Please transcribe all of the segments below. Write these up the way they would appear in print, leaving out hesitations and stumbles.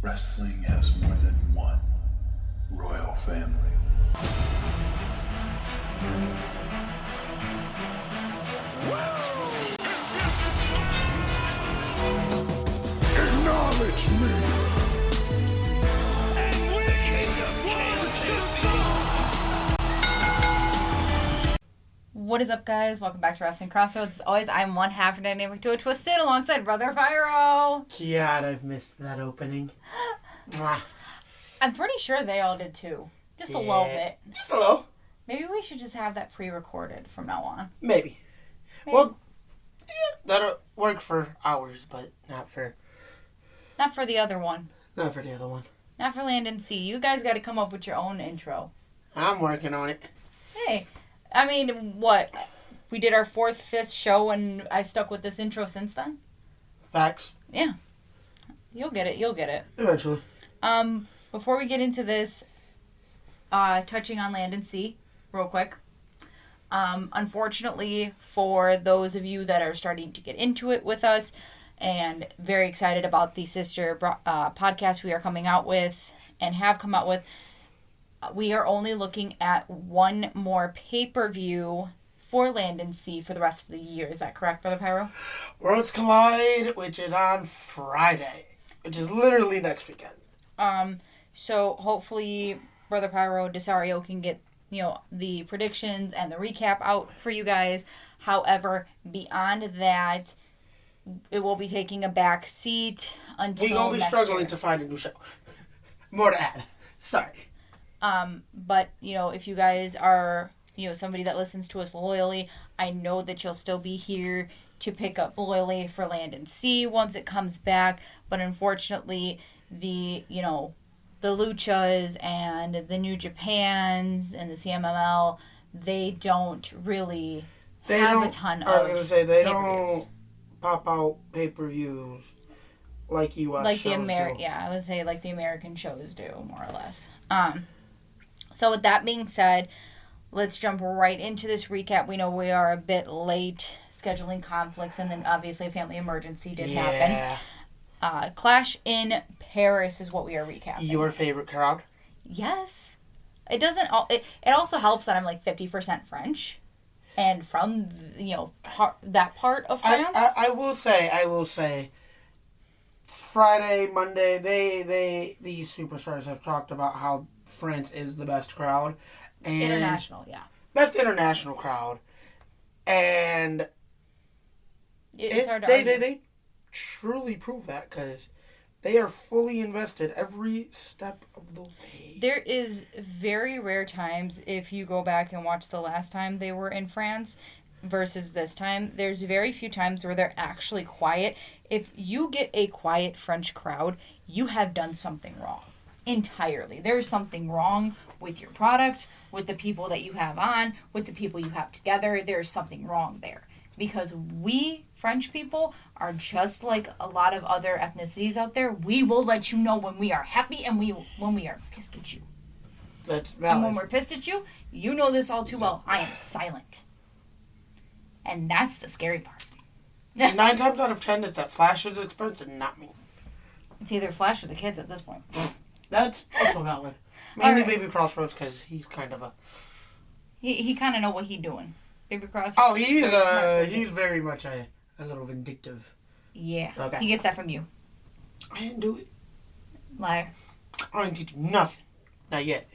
Wrestling has more than one royal family. Acknowledge me! And we What is up, guys? Welcome back to Wrestling Crossroads. As always, I'm one half of Dynamic Duo Twisted alongside Brother Pyro. God, I've missed that opening. I'm pretty sure they all did too. Just a little bit. Just a little. Maybe we should just have that pre-recorded from now on. Maybe. Well, yeah, that'll work for ours, but not for the other one. Not for the other one. Not for Land and Sea. You guys got to come up with your own intro. I'm working on it. Hey, I mean, what? We did our 4th, 5th show, and I stuck with this intro since then? Facts. Yeah. You'll get it. Eventually. Before we get into this, touching on Land and Sea, real quick. Unfortunately, for those of you that are starting to get into it with us and very excited about the sister podcast we are coming out with and have come out with, we are only looking at one more pay-per-view for Land and Sea for the rest of the year. Is that correct, Brother Pyro? Worlds Collide, which is on Friday, which is literally next weekend. So hopefully Brother Pyro Desario can get, the predictions and the recap out for you guys. However, beyond that, it will be taking a back seat until we're going to be struggling to find a new show. More to add. Sorry. But, if you guys are, somebody that listens to us loyally, I know that you'll still be here to pick up loyally for Land and Sea once it comes back. But unfortunately, the Luchas and the New Japans and the CMLL, they don't really have a ton of I was going to say, they pay-per-views. don't pop out pay-per-views like U.S. shows do. Yeah, I would say like the American shows do, more or less. So with that being said, let's jump right into this recap. We know we are a bit late, scheduling conflicts, and then obviously a family emergency did happen. Clash in Paris is what we are recapping. Your favorite crowd? Yes. It doesn't. It also helps that I'm like 50% French, and from that part of France. I will say. Friday, Monday, these superstars have talked about how France is the best crowd. And international, yeah. Best international crowd. And it's hard to argue. They truly prove that because they are fully invested every step of the way. There is very rare times, if you go back and watch the last time they were in France versus this time, there's very few times where they're actually quiet. If you get a quiet French crowd, you have done something wrong. Entirely. There's something wrong with your product, with the people that you have on, with the people you have together. There's something wrong there. Because we, French people, are just like a lot of other ethnicities out there. We will let you know when we are happy and when we are pissed at you. That's valid. And when we're pissed at you, you know this all too well. I am silent. And that's the scary part. 9 times out of 10, it's that Flash is expensive, not me. It's either Flash or the kids at this point. That's also valid. Mainly right. Baby Crossroads, because he's kind of a... He kind of know what he doing. Baby Crossroads. Oh, he's very much a little vindictive. Yeah. Okay. He gets that from you. I didn't do it. Liar. I didn't teach him nothing. Not yet.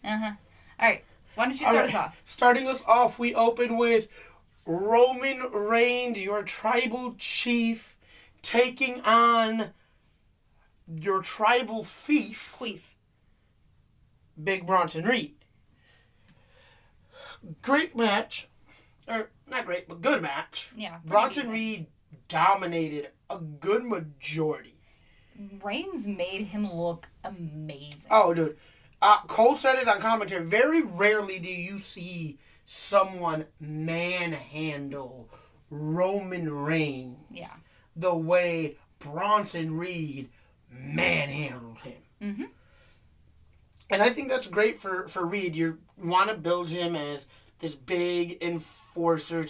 Uh-huh. All right. Why don't you start us off? Starting us off, we open with Roman Reigns, your tribal chief, taking on your tribal thief, Big Bronson Reed. Great match. Or, not great, but good match. Yeah. Bronson Reed dominated a good majority. Reigns made him look amazing. Oh, dude. Cole said it on commentary. Very rarely do you see someone manhandle Roman Reigns. Yeah. The way Bronson Reed manhandled him. Mm-hmm. And I think that's great for Reed. You want to build him as this big enforcer,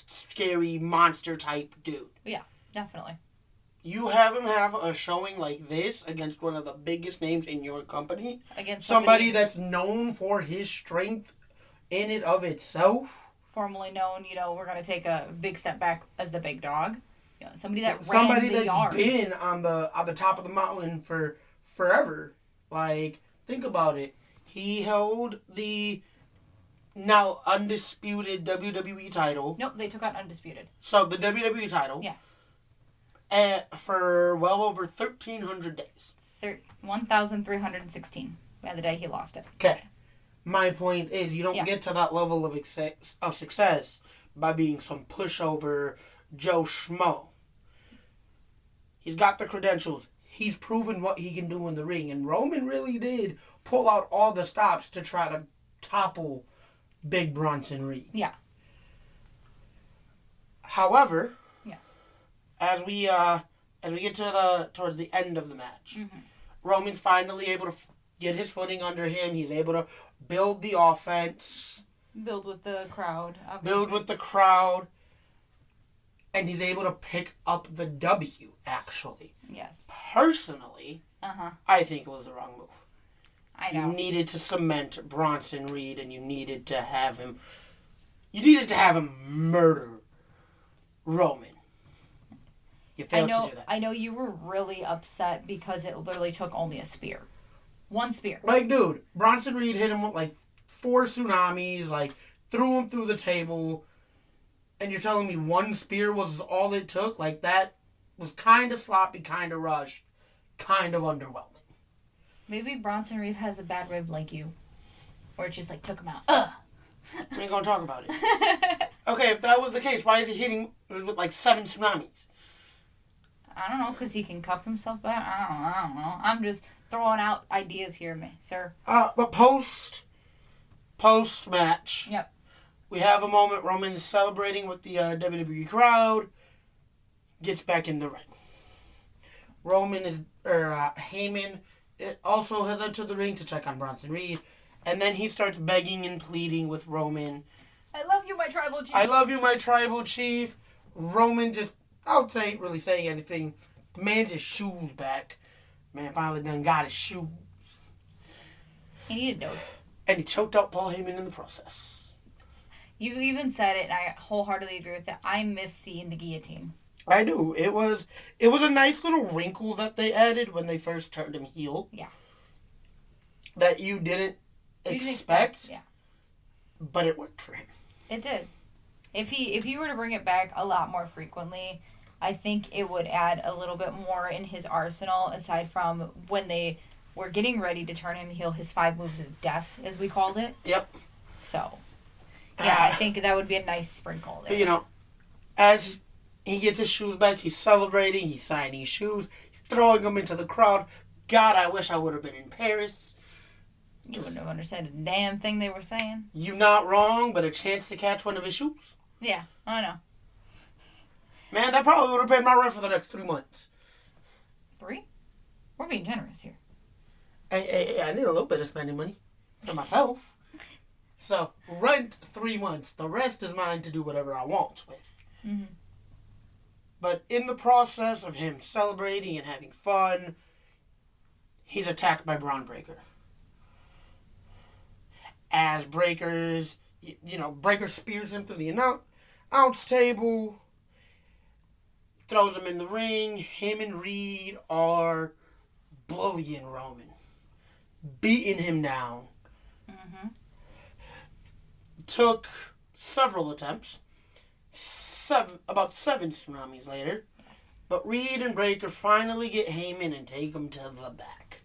scary monster type dude. Yeah, definitely. You have him have a showing like this against one of the biggest names in your company. Against somebody that's known for his strength in it of itself. Formerly known, we're going to take a big step back as the big dog. Somebody that's yards. Been on the top of the mountain for forever. Like, think about it. He held the now undisputed WWE title. Nope, they took out undisputed. So the WWE title. Yes. For well over 1,300 days. 1,316 by the day he lost it. Okay. My point is, you don't get to that level of success by being some pushover Joe Schmo. He's got the credentials. He's proven what he can do in the ring. And Roman really did pull out all the stops to try to topple Big Bronson Reed. Yeah. However, yes, as we get towards the end of the match, Roman's finally able to get his footing under him. He's able to build the offense. Build with the crowd. And he's able to pick up the W, actually. Yes. Personally, I think it was the wrong move. I know. You needed to cement Bronson Reed, and you needed to have him murder Roman. You failed to do that. I know you were really upset because it literally took only a spear. One spear. Like, dude, Bronson Reed hit him with, like, 4 tsunamis, like, threw him through the table, and you're telling me one spear was all it took? Like, that was kind of sloppy, kind of rushed, kind of underwhelming. Maybe Bronson Reed has a bad rib like you. Or it just, like, took him out. Ugh! We ain't gonna talk about it. Okay, if that was the case, why is he hitting with, like, 7 tsunamis? I don't know, because he can cup himself back. I don't know. I'm just throwing out ideas here, sir. But post-match, yep, we have a moment. Roman's celebrating with the WWE crowd. Gets back in the ring. Heyman also has entered the ring to check on Bronson Reed. And then he starts begging and pleading with Roman. I love you, my tribal chief. I love you, my tribal chief. Roman just, I would say, really saying anything. Demands his shoes back. Man finally done got his shoes. He needed those. And he choked out Paul Heyman in the process. You even said it, and I wholeheartedly agree with that. I miss seeing the guillotine. I do. It was a nice little wrinkle that they added when they first turned him heel. Yeah. That you didn't expect. Yeah. But it worked for him. It did. If he were to bring it back a lot more frequently, I think it would add a little bit more in his arsenal, aside from when they were getting ready to turn him heel, his 5 moves of death, as we called it. Yep. So, yeah, I think that would be a nice sprinkle there. As he gets his shoes back, he's celebrating, he's signing his shoes, he's throwing them into the crowd. God, I wish I would have been in Paris. You wouldn't have understood a damn thing they were saying. You not wrong, but a chance to catch one of his shoes. Yeah, I know. Man, that probably would have paid my rent for the next 3 months. 3? We're being generous here. Hey, I need a little bit of spending money for myself. So, rent 3 months. The rest is mine to do whatever I want with. Mm-hmm. But in the process of him celebrating and having fun, he's attacked by Bron Breakker. As Breakker spears him through the announce table, throws him in the ring. Him and Reed are bullying Roman, beating him down. Mm-hmm. Took several attempts. About 7 tsunamis later. Yes. But Reed and Breakker finally get Heyman and take him to the back.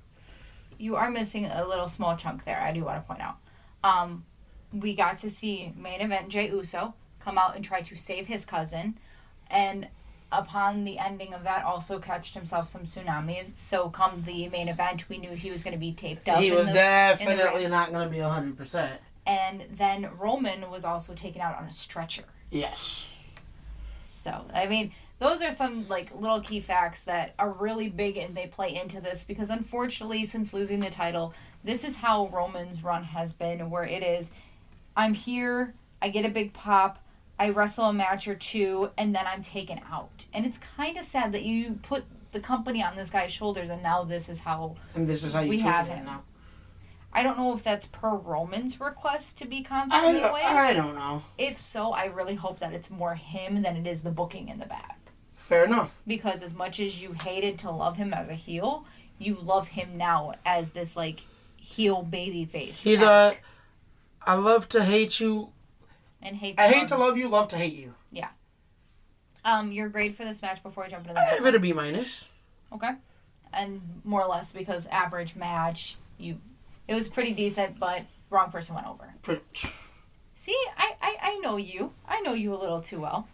You are missing a little small chunk there, I do want to point out. We got to see main event Jey Uso come out and try to save his cousin. And upon the ending of that, also catched himself some tsunamis. So come the main event, we knew he was going to be taped up. He was definitely not going to be 100%. And then Roman was also taken out on a stretcher. Yes. So, I mean, those are some, little key facts that are really big and they play into this because, unfortunately, since losing the title, this is how Roman's run has been, where it is, I'm here, I get a big pop, I wrestle a match or 2, and then I'm taken out. And it's kind of sad that you put the company on this guy's shoulders, and now this is how we have him him now. I don't know if that's per Roman's request to be constantly away. I don't know. If so, I really hope that it's more him than it is the booking in the back. Fair enough. Because as much as you hated to love him as a heel, you love him now as this, like, heel baby face. He's I love to hate you. And I hate to love you, love to hate you. Yeah. Your grade for this match before we jump into the next I give it a B-. Okay. And more or less because average match, it was pretty decent, but wrong person went over. See, I know you. I know you a little too well.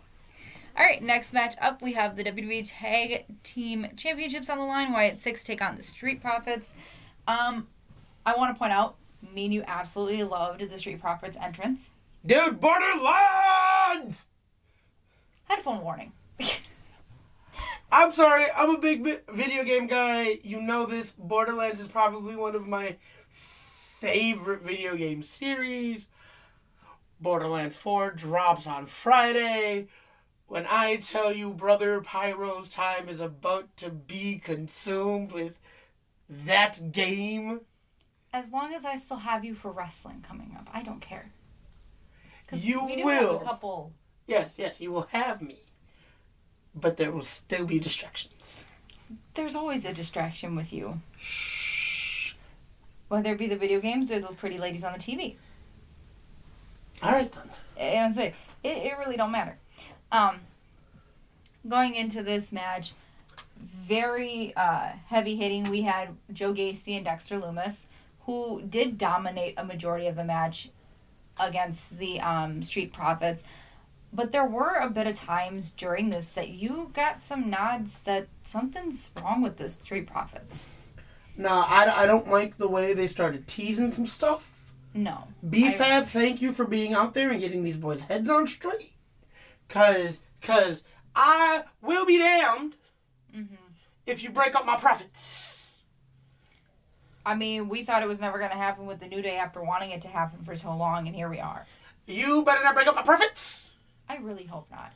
All right, next match up, we have the WWE Tag Team Championships on the line. Wyatt Sicks take on the Street Profits. I want to point out, me and you absolutely loved the Street Profits entrance. Dude, Borderlands! Headphone warning. I'm sorry, I'm a big video game guy. You know this. Borderlands is probably one of my favorite video game series. Borderlands 4 drops on Friday. When I tell you Brother Pyro's time is about to be consumed with that game. As long as I still have you for wrestling coming up, I don't care. You we do will. Have a couple. Yes, you will have me. But there will still be distractions. There's always a distraction with you. Shh. Whether it be the video games or those pretty ladies on the TV. All right, then. And say it really don't matter. Going into this match, very heavy hitting. We had Joe Gacy and Dexter Lumis, who did dominate a majority of the match against the Street Profits. But there were a bit of times during this that you got some nods that something's wrong with the Street Profits. No, I don't like the way they started teasing some stuff. No. B-Fab, thank you for being out there and getting these boys' heads on straight. Cause I will be damned if you break up my profits. I mean, we thought it was never going to happen with the New Day after wanting it to happen for so long, and here we are. You better not break up my profits. I really hope not.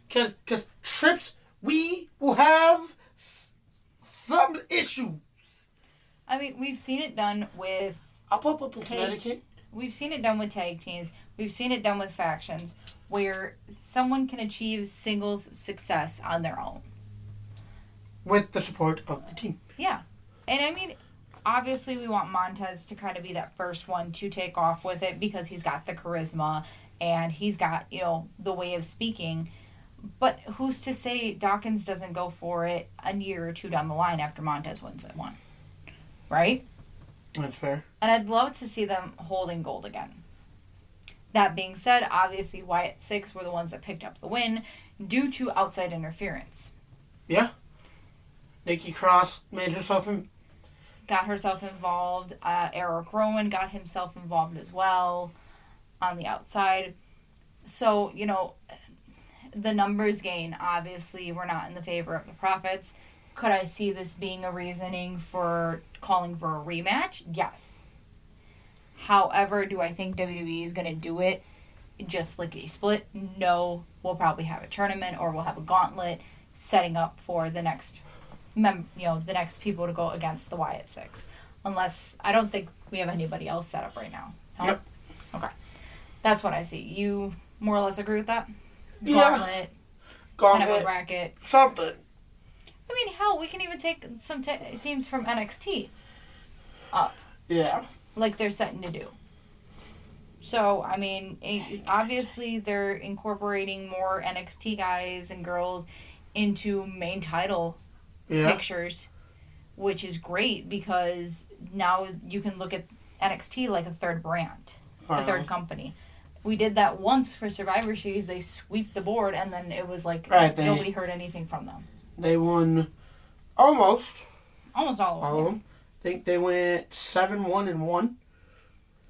Cause Trips, we will have some issues. I mean, we've seen it done with... I'll pop up in Connecticut. We've seen it done with tag teams. We've seen it done with factions where someone can achieve singles success on their own. With the support of the team. Yeah. And I mean, obviously we want Montez to kind of be that first one to take off with it because he's got the charisma and he's got, the way of speaking. But who's to say Dawkins doesn't go for it a year or two down the line after Montez wins it one? Right? That's fair. And I'd love to see them holding gold again. That being said, obviously Wyatt Sicks were the ones that picked up the win due to outside interference. Yeah. Nikki Cross got herself involved. Eric Rowan got himself involved as well on the outside. So, the numbers gain, obviously, we're not in the favor of the Profits. Could I see this being a reasoning for calling for a rematch? Yes. However, do I think WWE is going to do it just like a split? No. We'll probably have a tournament or we'll have a gauntlet setting up for the next the next people to go against the Wyatt Sicks. Unless, I don't think we have anybody else set up right now. No? Yep. Okay. That's what I see. You more or less agree with that? Yeah. Gauntlet. Kind of a bracket. Something. I mean, hell, we can even take some teams from NXT up. Yeah. Like they're setting to do. So, I mean, obviously they're incorporating more NXT guys and girls into main title pictures, which is great because now you can look at NXT like a third brand, a third company. We did that once for Survivor Series. They sweep the board, and then it was like nobody heard anything from them. They won almost all of them. I think they went 7-1-1.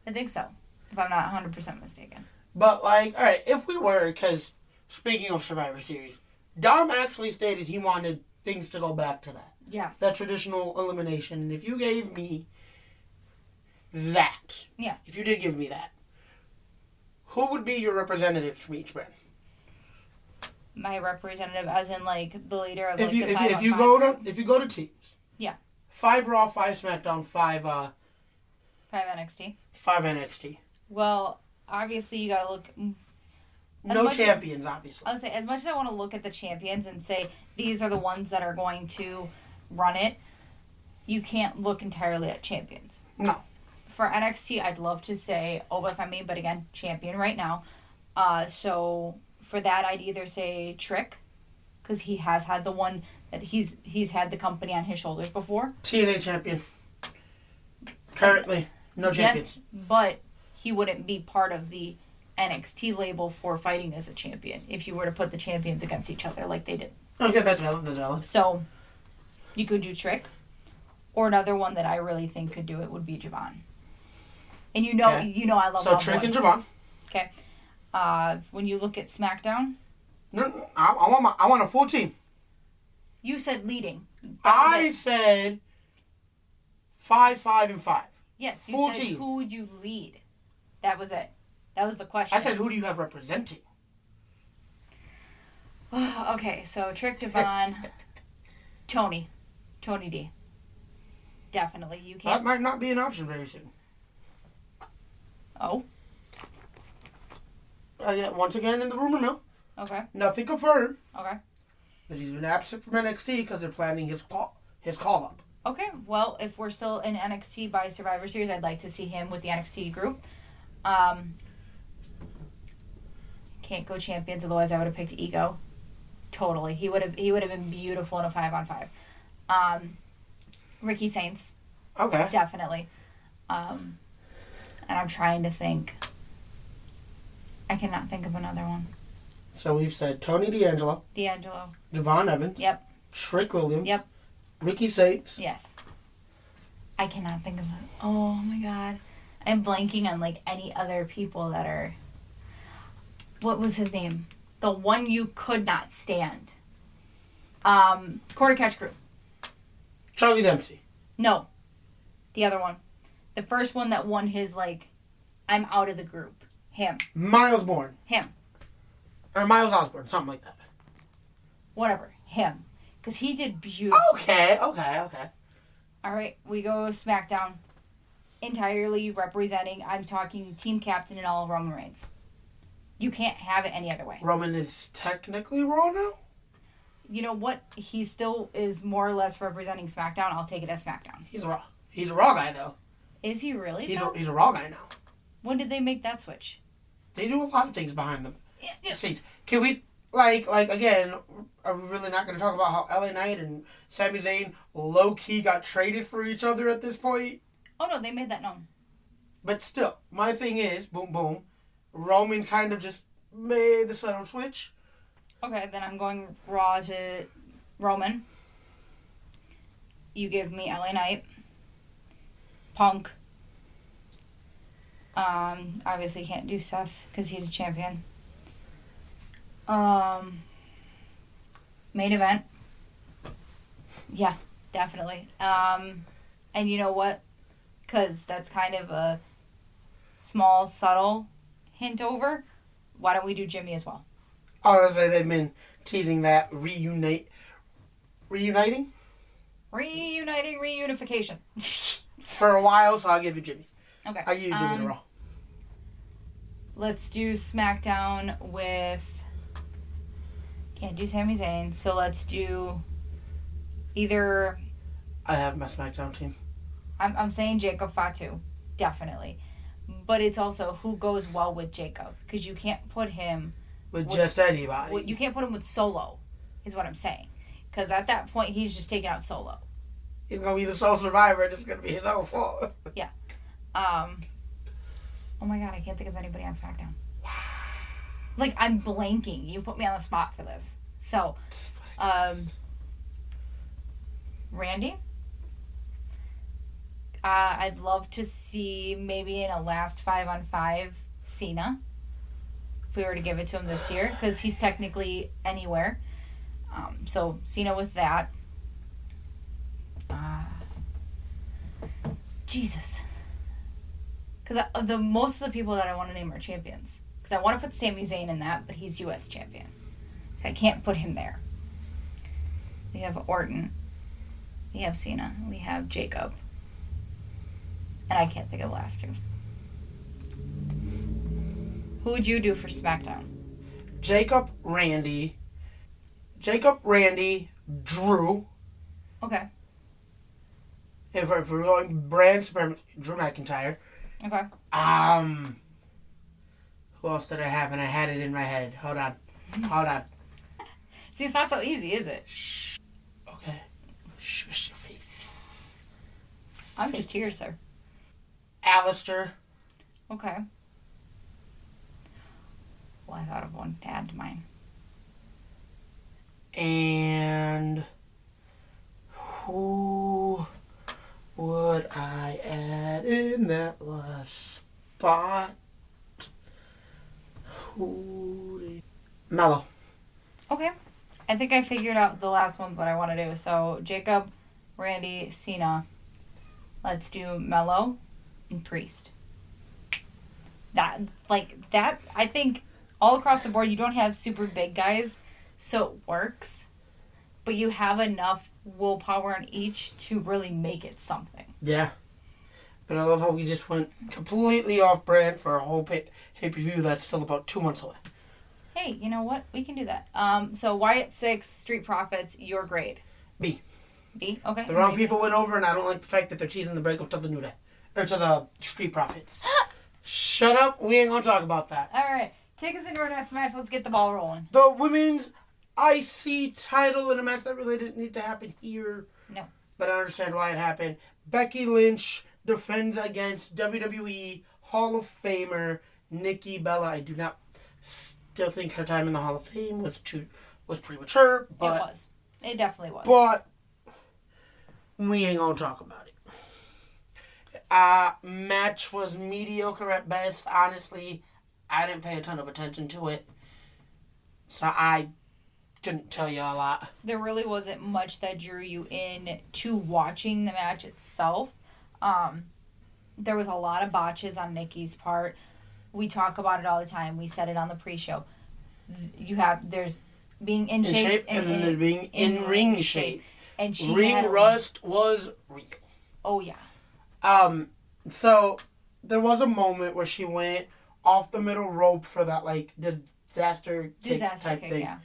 I think so, if I'm not 100% mistaken. But, all right, if we were, because speaking of Survivor Series, Dom actually stated he wanted things to go back to that. Yes. That traditional elimination. And if you gave me that, if you did give me that, who would be your representative from each brand? My representative, as in like the leader of If like, the if you go to teams. Yeah. 5 Raw, 5 SmackDown, 5 5 NXT. 5 NXT. Well, obviously you gotta look. No champions, obviously. I'll say, as much as I want to look at the champions and say these are the ones that are going to run it, you can't look entirely at champions. No. For NXT, I'd love to say OFME, but again, champion right now. So for that, I'd either say Trick, because he has had the one that he's had the company on his shoulders before. TNA champion. Currently, no champions. Yes, but he wouldn't be part of the NXT label for fighting as a champion if you were to put the champions against each other like they did. Okay, that's valid. So, you could do Trick, or another one that I really think could do it would be Javon. And you know I love So Trick and Javon. Okay. When you look at SmackDown, No, I want a full team. you said leading. I said 5, 5, and 5. Yes, you full said team. who would you lead? That was it. That was the question. I said who do you have representing? Okay, so Trick, Devon, Tony D. Definitely, you That can't. might not be an option very soon. Oh, Once again in the rumor mill. okay, Nothing confirmed. okay. But he's been absent from NXT because they're planning his call up. Okay, well, if we're still in NXT by Survivor Series, I'd like to see him with the NXT group. Can't go champions, otherwise I would have picked Ego. Totally. He would have been beautiful in a 5-on-5. Ricky Saints. Okay. Definitely. And I'm trying to think. I cannot think of another one. So we've said Tony D'Angelo, Javon Evans, Yep. Trick Williams, Yep. Ricky Saints. Yes. I cannot think of it. Oh my god. I'm blanking on like any other people that are. What was his name? The one you could not stand. Quarter Catch Crew. Charlie Dempsey. No. The other one. The first one that won his like, I'm out of the group. Him. Miles Bourne. Him. Or Miles Osborne, something like that. Whatever. Him. Because he did beautiful. Okay. All right, we go SmackDown. Entirely representing, I'm talking team captain and all, Roman Reigns. You can't have it any other way. Roman is technically Raw now? You know what? He still is more or less representing SmackDown. I'll take it as SmackDown. He's a Raw guy, though. Is he really? He's a Raw guy now. When did they make that switch? They do a lot of things behind them. Yeah. Seats. Can we, like again, are we really not going to talk about how LA Knight and Sami Zayn low-key got traded for each other at this point? Oh, no, they made that known. But still, my thing is, boom, boom, Roman kind of just made the subtle switch. Okay, then I'm going Raw to Roman. You give me LA Knight. Punk. Obviously can't do Seth because he's a champion. Main event. Yeah, definitely. And you know what? Because that's kind of a small, subtle hint over. Why don't we do Jimmy as well? I was going to say they've been teasing that reuniting? Reunification. For a while, so I'll give you Jimmy. Okay. I'll give you Jimmy to Raw. Let's do SmackDown with... Can't do Sami Zayn, so let's do either... I have my SmackDown team. I'm saying Jacob Fatu, definitely. But it's also who goes well with Jacob, because you can't put him... With just anybody. You can't put him with Solo, is what I'm saying. Because at that point, he's just taking out Solo. He's going to be the sole survivor, and it's going to be his own fault. Yeah. Oh my god, I can't think of anybody on SmackDown. Like, I'm blanking. You put me on the spot for this. So, Randy? I'd love to see maybe in a last 5-on-5 Cena. If we were to give it to him this year. Because he's technically anywhere. So, Cena with that. Jesus. Because most of the people that I want to name are champions. Because I want to put Sami Zayn in that, but he's U.S. champion. So I can't put him there. We have Orton. We have Cena. We have Jacob. And I can't think of the last two. Who would you do for SmackDown? Jacob, Randy, Drew. Okay. If we're going brand supremacy, Drew McIntyre. Okay. Who else did I have? And I had it in my head. Hold on. See, it's not so easy, is it? Shh. Okay. Shush your face. I'm just here, sir. Alistair. Okay. Well, I thought of one to add to mine. And who would I add in that last spot? Mello. Okay. I think I figured out the last ones that I want to do. So, Jacob, Randy, Cena. Let's do Mello and Priest. That, I think all across the board, you don't have super big guys, so it works. But you have enough willpower in each to really make it something. Yeah. But I love how we just went completely off brand for a whole pay-per-view that's still about 2 months away. Hey, you know what? We can do that. So Wyatt Sicks, Street Profits, your grade. B. B? Okay. The wrong people went over, and I don't like the fact that they're teasing the breakup to the New Day. Or to the Street Profits. Shut up. We ain't gonna talk about that. All right. Take us into our next match. Let's get the ball rolling. The women's IC title in a match that really didn't need to happen here. No. But I understand why it happened. Becky Lynch defends against WWE Hall of Famer Nikki Bella. I do not still think her time in the Hall of Fame was premature. But, it was. It definitely was. But we ain't gonna talk about it. Match was mediocre at best. Honestly, I didn't pay a ton of attention to it. So I couldn't tell you a lot. There really wasn't much that drew you in to watching the match itself. There was a lot of botches on Nikki's part. We talk about it all the time. We said it on the pre-show. There's being in shape and then there's being in ring shape. And she ring rust was real. Oh yeah. So there was a moment where she went off the middle rope for that disaster kick type thing. Yeah.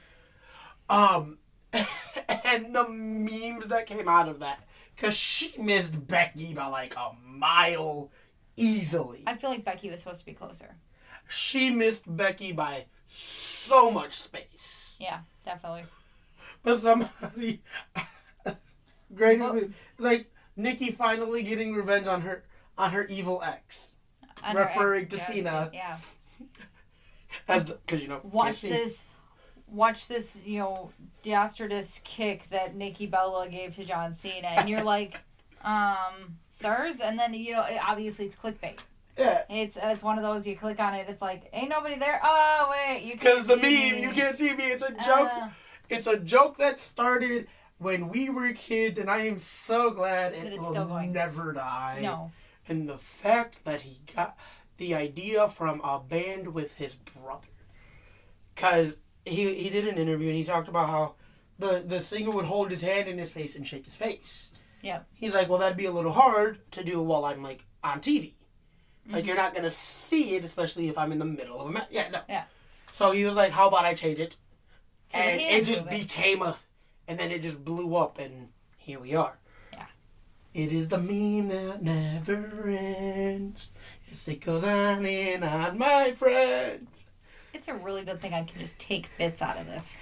And the memes that came out of that, because she missed Becky by a mile easily. I feel like Becky was supposed to be closer. She missed Becky by so much space. Yeah, definitely. But somebody, Nikki finally getting revenge on her evil ex, referring to Cena. Yeah. Because Watch this, Diastrodus kick that Nikki Bella gave to John Cena, and you're like, sirs? And then, obviously it's clickbait. Yeah. It's one of those, you click on it, it's like, ain't nobody there? Oh, wait, you can't see me. Because the meme, you can't see me. It's a joke. It's a joke that started when we were kids, and I am so glad it will never die. No. And the fact that he got the idea from a band with his brother. Because he did an interview, and he talked about how the singer would hold his hand in his face and shake his face. Yeah. He's like, well, that'd be a little hard to do while I'm, on TV. Mm-hmm. You're not going to see it, especially if I'm in the middle of a match. Yeah, no. Yeah. So he was like, how about I change it? So and it just became and then it just blew up, and here we are. Yeah. It is the meme that never ends. Yes, it goes on and on, my friends. It's a really good thing I can just take bits out of this.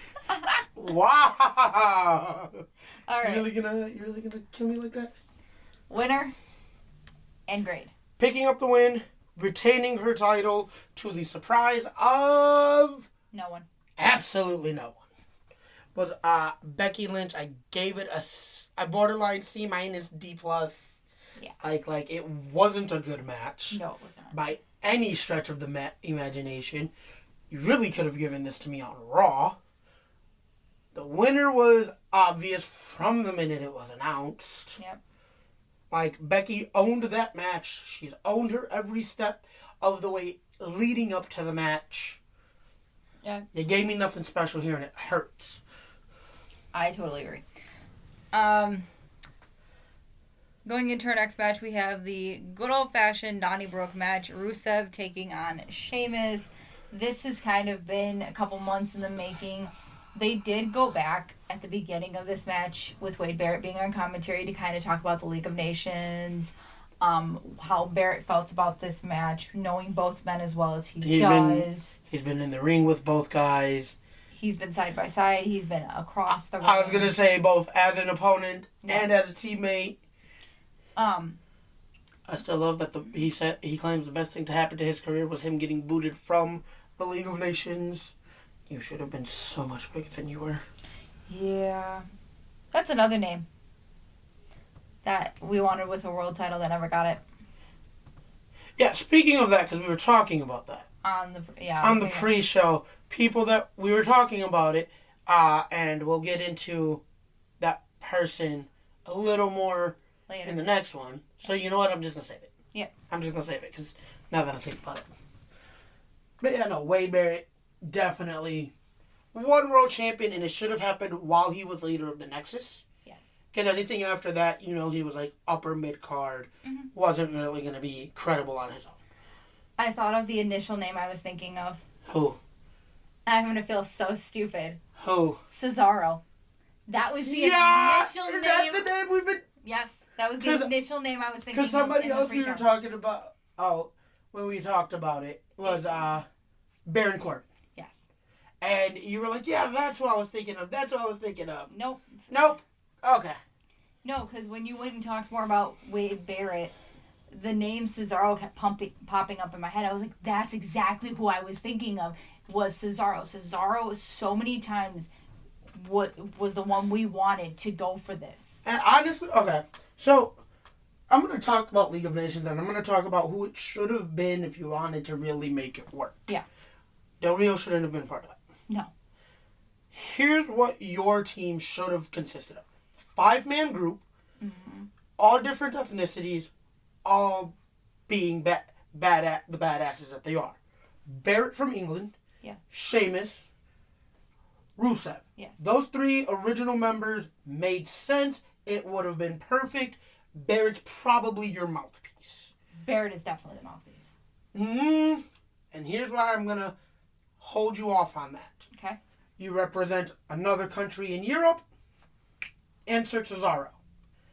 Wow. All right. You're really gonna kill me like that? Winner and grade. Picking up the win, retaining her title to the surprise of no one. Absolutely no one. Was Becky Lynch. I gave it a borderline C- D+. Yeah. It wasn't a good match. No, it was not. By any stretch of the imagination. You really could have given this to me on Raw. The winner was obvious from the minute it was announced. Yep. Becky owned that match. She's owned her every step of the way leading up to the match. Yeah. You gave me nothing special here, and it hurts. I totally agree. Going into our next match, we have the Good Ol Fashioned Donnybrook match. Rusev taking on Sheamus. This has kind of been a couple months in the making. They did go back at the beginning of this match with Wade Barrett being on commentary to kind of talk about the League of Nations, how Barrett felt about this match, knowing both men as well as he does. He's been in the ring with both guys. He's been side by side. He's been across the ring. I was going to say both as an opponent and as a teammate. I still love that he claims the best thing to happen to his career was him getting booted from the League of Nations. You should have been so much bigger than you were. Yeah. That's another name that we wanted with a world title that never got it. Yeah, speaking of that, because we were talking about that. On the pre-show, people that we were talking about it, and we'll get into that person a little more later in the next one. So you know what? I'm just going to save it. Yeah. I'm just going to save it, because now that I think about it. But yeah, no, Wade Barrett definitely one world champion, and it should have happened while he was leader of the Nexus. Yes. Because anything after that, he was like upper mid-card, wasn't really going to be credible on his own. I thought of the initial name I was thinking of. Who? I'm going to feel so stupid. Who? Cesaro. That was the initial name. Is that the name we've been... Yes, that was the initial name I was thinking of. Because somebody else we were talking about, when we talked about it, was Baron Corbin. Yes. And you were like, yeah, that's what I was thinking of. Nope. Okay. No, because when you went and talked more about Wade Barrett, the name Cesaro kept popping up in my head. I was like, that's exactly who I was thinking of, was Cesaro. Cesaro so many times what was the one we wanted to go for this. And honestly, okay, so I'm going to talk about League of Nations, and I'm going to talk about who it should have been if you wanted to really make it work. Yeah. Del Rio shouldn't have been part of that. No. Here's what your team should have consisted of. 5-man group, all different ethnicities, all being the badasses that they are. Barrett from England, Sheamus, Rusev. Yes. Those 3 original members made sense. It would have been perfect. Barrett's probably your mouthpiece. Barrett is definitely the mouthpiece. And here's why I'm going to hold you off on that. Okay. You represent another country in Europe. Insert Cesaro.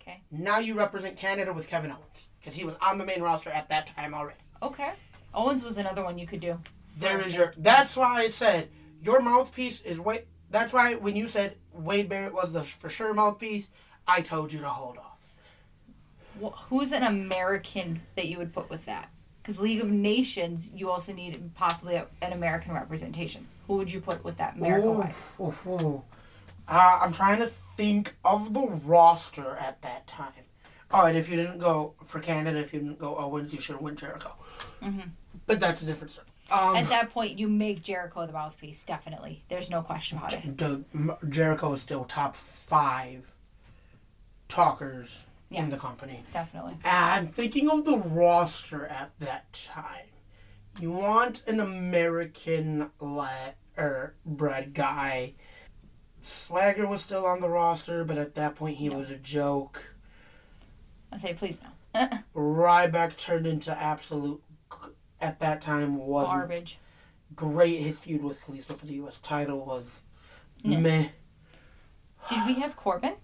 Okay. Now you represent Canada with Kevin Owens. Because he was on the main roster at that time already. Okay. Owens was another one you could do. That's why I said your mouthpiece is Wade. That's why when you said Wade Barrett was the for sure mouthpiece, I told you to hold off. Well, who's an American that you would put with that? Because League of Nations, you also need possibly an American representation. Who would you put with that, America-wise? I'm trying to think of the roster at that time. Oh, and if you didn't go for Canada, if you didn't go Owens, you should have won Jericho. But that's a different story. At that point, you make Jericho the mouthpiece, definitely. There's no question about it. Jericho is still top 5 talkers in the company. Definitely. I'm thinking of the roster at that time. You want an American bred guy. Swagger was still on the roster, but at that point he was a joke. I say, please no. Ryback turned into absolute, at that time, wasn't garbage. Great. His feud with Kalisto for the U.S. title was meh. Did we have Corbin?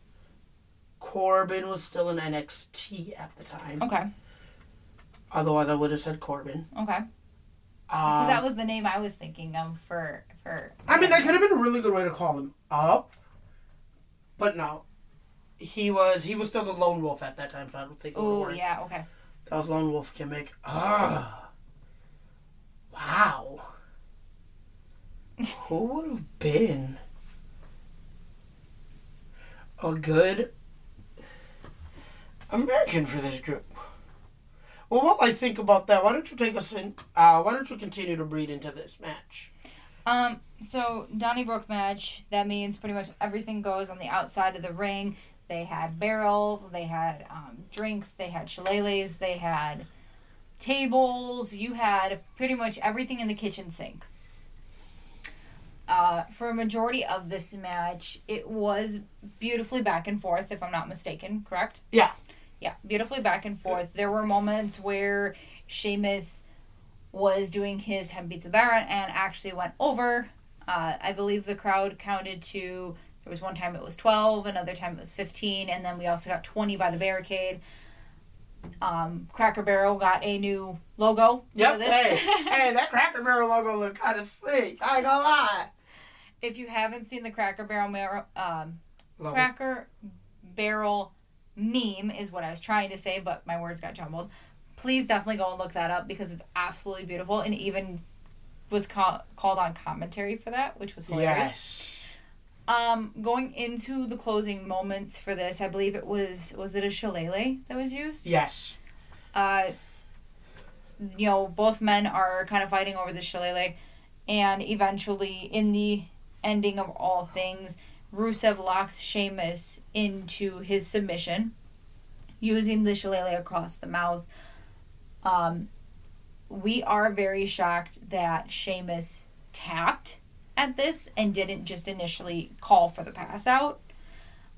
Corbin was still in NXT at the time. Okay. Otherwise, I would have said Corbin. Okay. Because that was the name I was thinking of for. I mean, that could have been a really good way to call him up. But no. He was still the Lone Wolf at that time, so I don't think it would work. Oh, yeah, okay. That was Lone Wolf gimmick. Wow. Who would have been a good American for this group? Well, while I think about that, why don't you take us in? Why don't you continue to breed into this match? So Donnybrook match. That means pretty much everything goes on the outside of the ring. They had barrels. They had drinks. They had shillelaghs. They had tables. You had pretty much everything in the kitchen sink. For a majority of this match, it was beautifully back and forth, if I'm not mistaken, correct? Yeah. Yeah, beautifully back and forth. There were moments where Sheamus was doing his 10 beats of Baron and actually went over. I believe the crowd counted to, there was one time it was 12, another time it was 15, and then we also got 20 by the barricade. Cracker Barrel got a new logo. Yep. Hey, that Cracker Barrel logo looked kind of sick. I ain't gonna lie. If you haven't seen the Cracker Barrel meme is what I was trying to say, but my words got jumbled. Please definitely go and look that up because it's absolutely beautiful, and even was called on commentary for that, which was hilarious. Yes. Going into the closing moments for this, I believe it was it a shillelagh that was used? Yes. Both men are kind of fighting over the shillelagh, and eventually, in the ending of all things, Rusev locks Sheamus into his submission, using the shillelagh across the mouth. We are very shocked that Sheamus tapped at this and didn't just initially call for the pass out.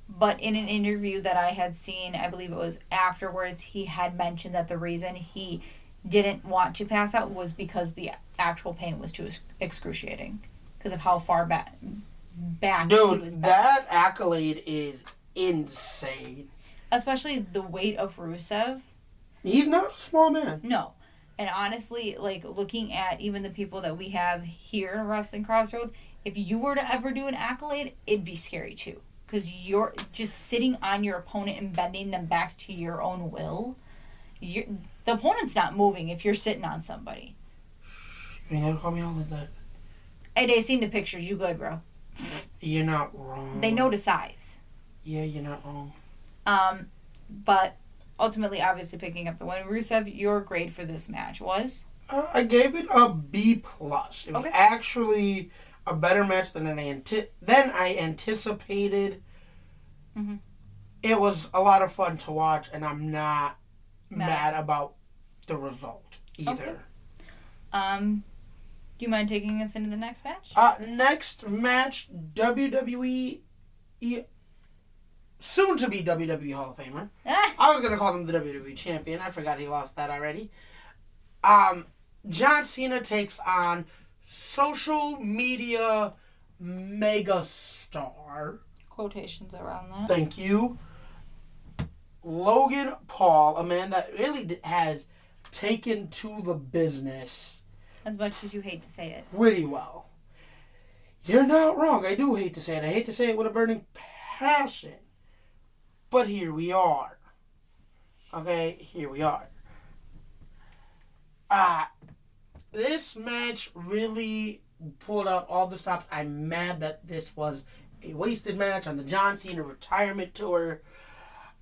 But in an interview that I had seen, I believe it was afterwards, he had mentioned that the reason he didn't want to pass out was because the actual pain was too excruciating. Because of how far back he was back. That accolade is insane. Especially the weight of Rusev. He's not a small man. No. And honestly, looking at even the people that we have here in Wrestling Crossroads, if you were to ever do an accolade, it'd be scary too. Because you're just sitting on your opponent and bending them back to your own will. The opponent's not moving if you're sitting on somebody. You ain't gotta call me all of that. Hey, they seen the pictures. You good, bro. You're not wrong. They know the size. Yeah, you're not wrong. But ultimately, obviously picking up the win. Rusev, your grade for this match was? I gave it a B+. It was actually a better match than I anticipated. Mm-hmm. It was a lot of fun to watch, and I'm not mad about the result either. Okay. Do you mind taking us into the next match? Next match, WWE, soon to be WWE Hall of Famer. I was going to call him the WWE Champion. I forgot he lost that already. John Cena takes on social media megastar. Quotations around that. Thank you. Logan Paul, a man that really has taken to the business. As much as you hate to say it. Really well. You're not wrong. I do hate to say it. I hate to say it with a burning passion. But here we are. Okay, here we are. This match really pulled out all the stops. I'm mad that this was a wasted match on the John Cena retirement tour.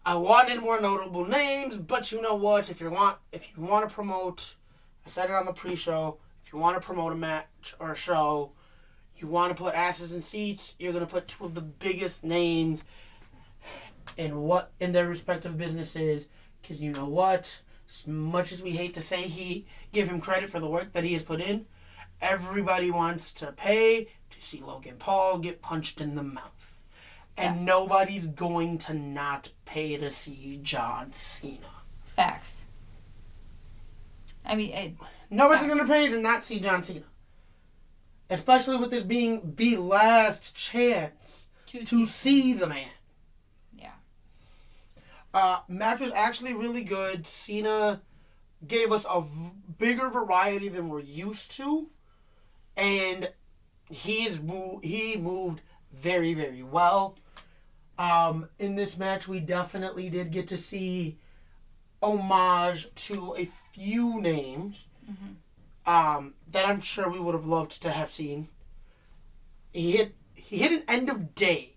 I wanted more notable names, but you know what? If you want to promote, I said it on the pre-show, if you want to promote a match or a show, you want to put asses in seats, you're going to put two of the biggest names in their respective businesses, because you know what? As much as we hate to give him credit for the work that he has put in, everybody wants to pay to see Logan Paul get punched in the mouth. And nobody's going to not pay to see John Cena. Facts. I mean, nobody's going to pay to not see John Cena. Especially with this being the last chance to see the man. Yeah. Match was actually really good. Cena gave us a bigger variety than we're used to. And he moved very, very well. In this match, we definitely did get to see homage to a few names that I'm sure we would have loved to have seen. He hit an end of days.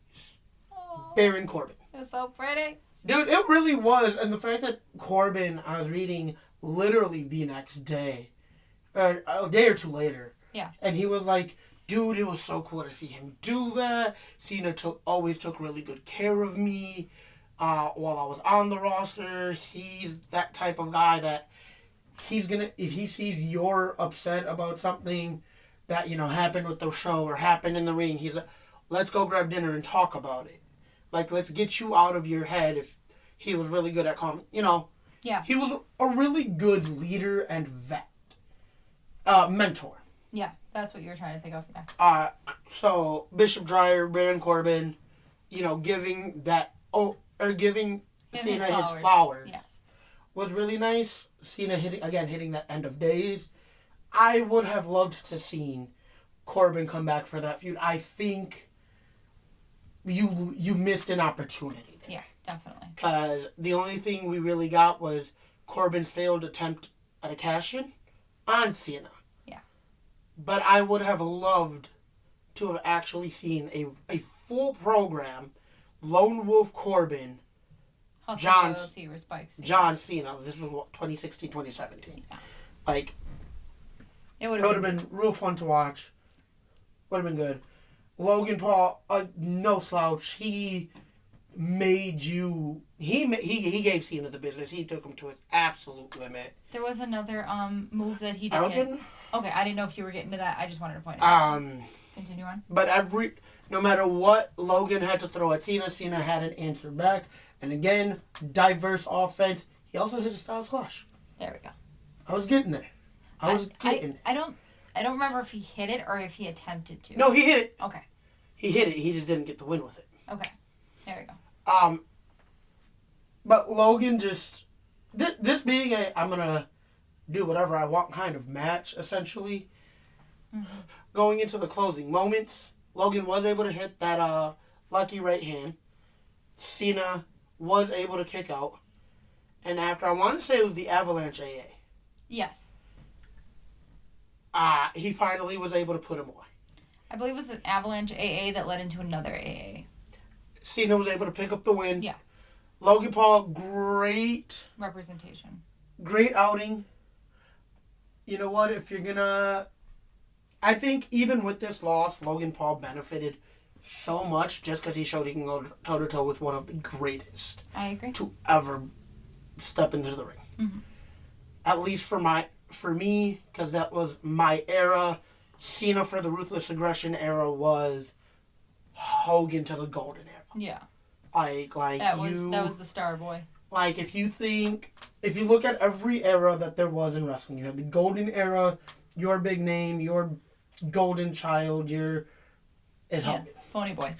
Baron Corbin. It was so pretty. Dude, it really was. And the fact that Corbin, I was reading literally the next day, or a day or two later. Yeah. And he was like, dude, it was so cool to see him do that. Cena always took really good care of me while I was on the roster. He's that type of guy that if he sees you're upset about something, that, happened with the show or happened in the ring. He's like, let's go grab dinner and talk about it. Like, let's get you out of your head if he was really good at calming. Yeah. He was a really good leader and mentor. Yeah, that's what you were trying to think of. Yeah. So Bishop Dreyer, Baron Corbin, giving Cena his flowers. Yes. Was really nice. Cena hitting that end of days. I would have loved to seen Corbin come back for that feud. I think you missed an opportunity there. Yeah, definitely. Because the only thing we really got was Corbin's failed attempt at a cash-in on Cena. Yeah. But I would have loved to have actually seen a full program, Lone Wolf Corbin, John Cena. This was 2016, 2017. Yeah. Like, it would have been real fun to watch. Would have been good. Logan Paul, no slouch. He made you. He gave Cena the business. He took him to his absolute limit. There was another move that he did. Okay, I didn't know if you were getting to that. I just wanted to point it out. Continue on. But no matter what Logan had to throw at Cena, Cena had an answer back. And again, diverse offense. He also hit a Styles Clash. There we go. I was getting there. I don't remember if he hit it or if he attempted to. No, he hit it. Okay. He hit it. He just didn't get the win with it. Okay. There we go. But Logan just this being I'm gonna do whatever I want kind of match essentially. Mm-hmm. Going into the closing moments, Logan was able to hit that lucky right hand. Cena was able to kick out. And after, I want to say it was the Avalanche AA. Yes. He finally was able to put him away. I believe it was an Avalanche AA that led into another AA. Cena was able to pick up the win. Yeah. Logan Paul, great representation. Great outing. You know what? If you're gonna... I think even with this loss, Logan Paul benefited so much just because he showed he can go toe-to-toe with one of the greatest. I agree. To ever step into the ring. Mm-hmm. At least for me, because that was my era. Cena for the Ruthless Aggression era was Hogan to the Golden era. Yeah. That was the star boy. Like, if you look at every era that there was in wrestling, you had the Golden era, your big name, your golden child, is Hogan. Pony boy.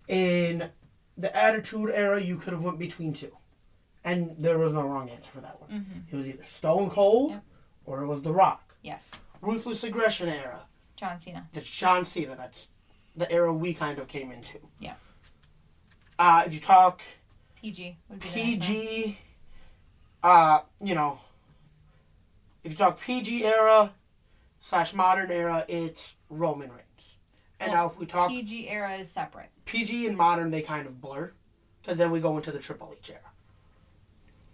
In the Attitude era, you could have went between two. And there was no wrong answer for that one. Mm-hmm. It was either Stone Cold or it was The Rock. Yes. Ruthless Aggression era. John Cena. That's John Cena. That's the era we kind of came into. Yeah. If you talk... PG would be PG, if you talk PG era / modern era, it's Roman Reigns. And now if we talk... PG era is separate. PG and modern, they kind of blur. Because then we go into the Triple H era.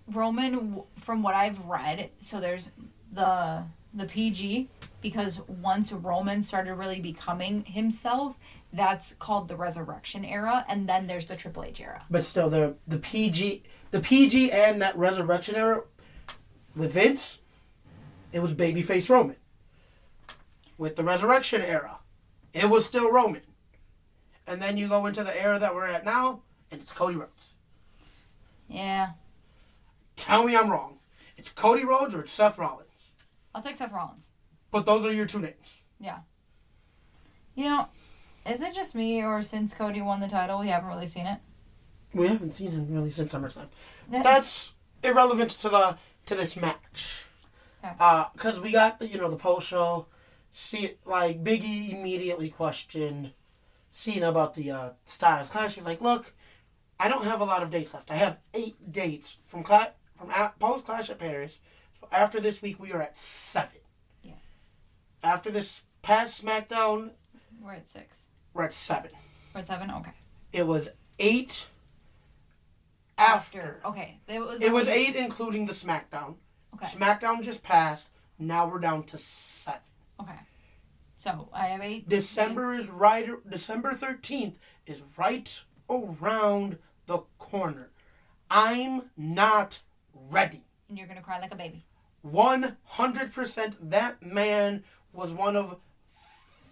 Roman, from what I've read, so there's the PG, because once Roman started really becoming himself, that's called the Resurrection era, and then there's the Triple H era. But still, the PG and that Resurrection era, with Vince, it was babyface Roman. With the Resurrection era, it was still Roman. And then you go into the era that we're at now, and it's Cody Rhodes. Yeah. Tell me I'm wrong. It's Cody Rhodes or it's Seth Rollins. I'll take Seth Rollins. But those are your two names. Yeah. Is it just me, or since Cody won the title, we haven't really seen it? We haven't seen him really since SummerSlam. That's irrelevant to this match. Because we got the post show. Big E immediately questioned Cena about the Styles Clash. He's like, look, I don't have a lot of dates left. I have 8 dates from post Clash at Paris. So after this week, we are at 7. Yes. After this past SmackDown, we're at 6. We're at 7. We're at 7? Okay. It was 8 after. Okay. It was 8 including the SmackDown. Okay. SmackDown just passed. Now we're down to 7. Okay. So I have 8. December 13th is right around the corner. I'm not ready. And you're going to cry like a baby. 100%. That man was one of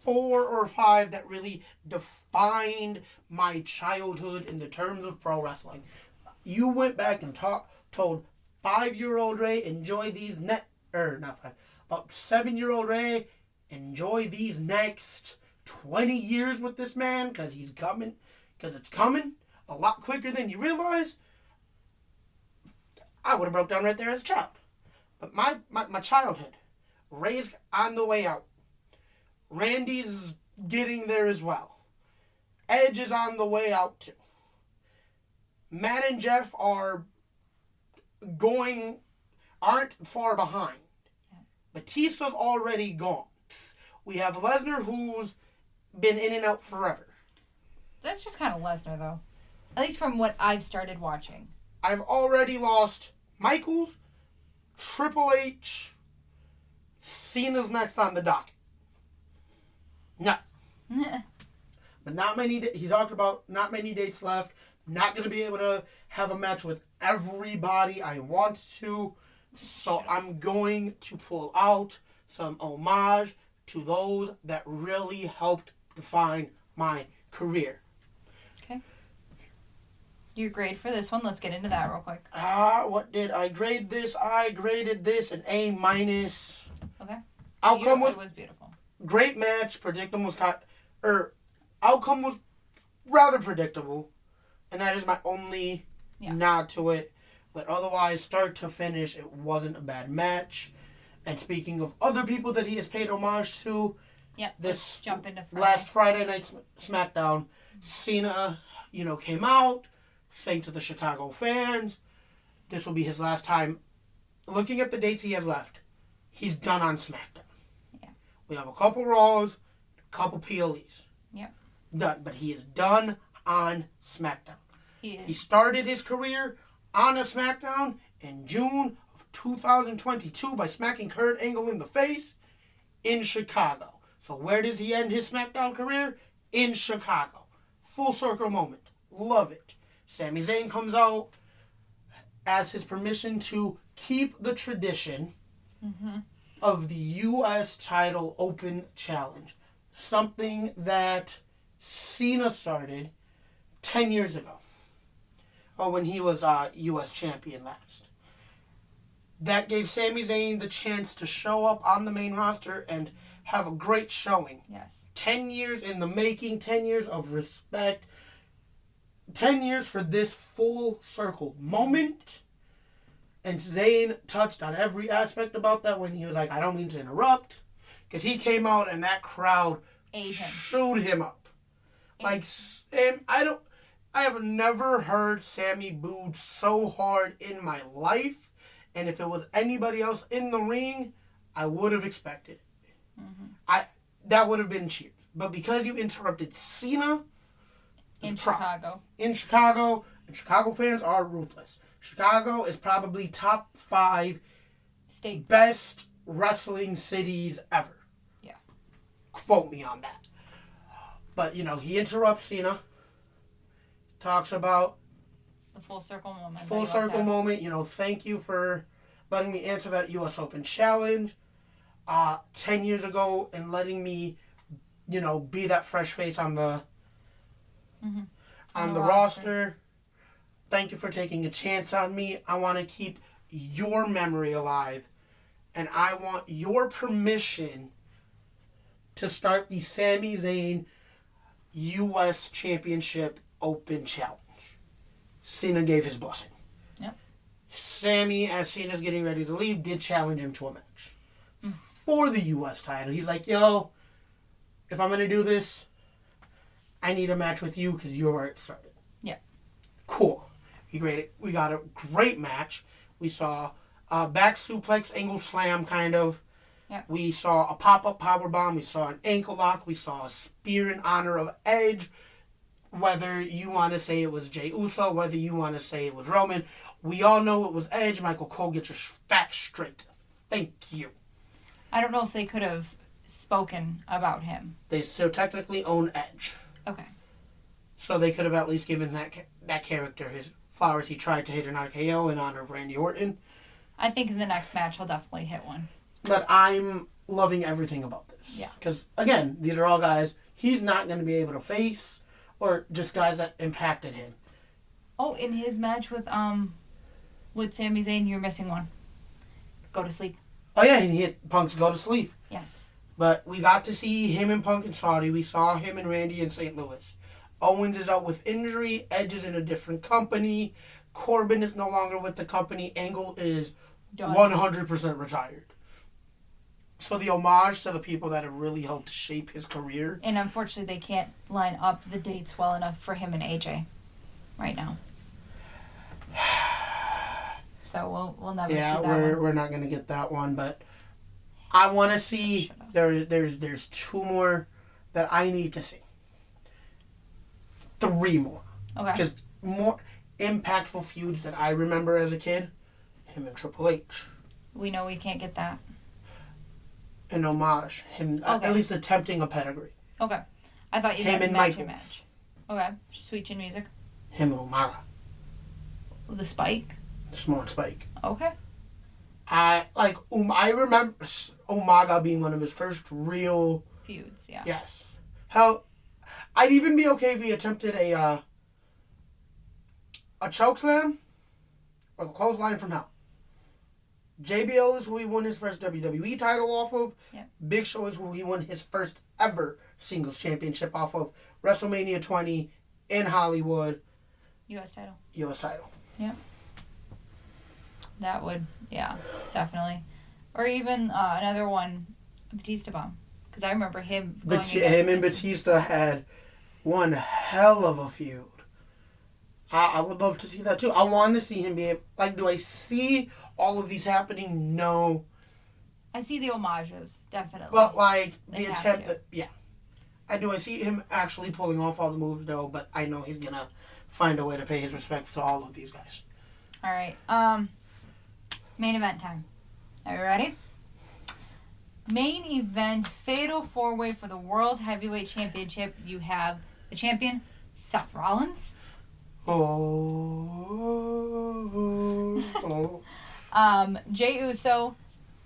4 or 5 that really defined my childhood in the terms of pro wrestling. You went back and told 5-year-old Ray, enjoy these about 7-year-old Ray, enjoy these next 20 years with this man, because it's coming a lot quicker than you realize. I would have broke down right there as a child. But my childhood, Ray's on the way out. Randy's getting there as well. Edge is on the way out too. Matt and Jeff aren't far behind. Batista's already gone. We have Lesnar, who's been in and out forever. That's just kind of Lesnar, though. At least from what I've started watching. I've already lost Michaels, Triple H, Cena's next on the docket. No. But not many. He talked about not many dates left. Not going to be able to have a match with everybody I want to. So I'm going to pull out some homage to those that really helped define my career. Okay. Your grade for this one, let's get into that real quick. What did I grade this? I graded this an A-. Okay. Outcome it was beautiful. Great match. Outcome was rather predictable. And that is my only nod to it. But otherwise, start to finish, it wasn't a bad match. And speaking of other people that he has paid homage to, let's jump into last Friday night SmackDown, Cena, came out, thanked the Chicago fans. This will be his last time. Looking at the dates he has left, he's done on SmackDown. Yeah. We have a couple Raws, a couple PLEs. Yep. Done. But he is done on SmackDown. He started his career on a SmackDown in June of 2022 by smacking Kurt Angle in the face in Chicago. So where does he end his SmackDown career? In Chicago. Full circle moment. Love it. Sami Zayn comes out, asks his permission to keep the tradition of the U.S. title open challenge. Something that Cena started 10 years ago. When he was U.S. champion last. That gave Sami Zayn the chance to show up on the main roster and have a great showing. Yes. 10 years in the making, 10 years of respect, 10 years for this full circle moment. And Zayn touched on every aspect about that when he was like, I don't mean to interrupt. Because he came out and that crowd chewed him up. I have never heard Sammy booed so hard in my life. And if it was anybody else in the ring, I would have expected it. That would have been cheers. But because you interrupted Cena... In Chicago, and Chicago fans are ruthless. Chicago is probably top 5 states best wrestling cities ever. Yeah. Quote me on that. But, he interrupts Cena. Talks about the full circle moment. Thank you for letting me answer that U.S. Open challenge 10 years ago and letting me, be that fresh face on the roster. Thank you for taking a chance on me. I want to keep your memory alive, and I want your permission to start the Sami Zayn U.S. Championship Open Challenge. Cena gave his blessing. Yep. Sammy, as Cena's getting ready to leave, did challenge him to a match for the U.S. title. He's like, yo, if I'm going to do this, I need a match with you because you're where it started. Yeah. Cool. We got a great match. We saw a back suplex, angle slam kind of. Yep. We saw a pop-up powerbomb. We saw an ankle lock. We saw a spear in honor of Edge. Whether you want to say it was Jey Uso, whether you want to say it was Roman, we all know it was Edge. Michael Cole, get your facts straight. Thank you. I don't know if they could have spoken about him. They still technically own Edge. Okay. So they could have at least given that character his flowers. He tried to hit an RKO in honor of Randy Orton. I think in the next match he'll definitely hit one. But I'm loving everything about this. Yeah. Because, again, these are all guys he's not going to be able to face or just guys that impacted him. Oh, in his match with Sami Zayn, you're missing one. Go to sleep. Oh, yeah, he hit Punk's go to sleep. Yes. But we got to see him and Punk in Saudi. We saw him and Randy in St. Louis. Owens is out with injury. Edge is in a different company. Corbin is no longer with the company. Angle is done. 100% retired. So the homage to the people that have really helped shape his career. And unfortunately, they can't line up the dates well enough for him and AJ right now. So we'll never see that one. Yeah, we're not going to get that one, but I want to see. There's 2 more that I need to see. 3 more. Okay. Just more impactful feuds that I remember as a kid. Him and Triple H. We know we can't get that. An homage. Him Okay. at least attempting a pedigree. Okay. I thought you Him meant and match Michaels. and match. Okay. Sweet Chin Music. Him and Umaga. The Spike. Smart Spike. Okay. I remember Umaga being one of his first real Feuds, yeah. Yes. Hell, I'd even be okay if he attempted a chokeslam or the clothesline from hell. JBL is who he won his first WWE title off of. Yep. Big Show is who he won his first ever singles championship off of. WrestleMania 20 in Hollywood. U.S. title. U.S. title. Yep. That would, yeah, definitely. Or even another one, Batista Bomb. Because I remember him going Him and Batista had one hell of a feud. I would love to see that too. I want to see him be like, do I see all of these happening? No. I see the homages, definitely. But like They the have attempt to. that, yeah. I see him actually pulling off all the moves though, but I know he's going to find a way to pay his respects to all of these guys. All right. Main event time. Are you ready? Main event, fatal 4-way for the World Heavyweight Championship. You have the champion, Seth Rollins. Jey Uso,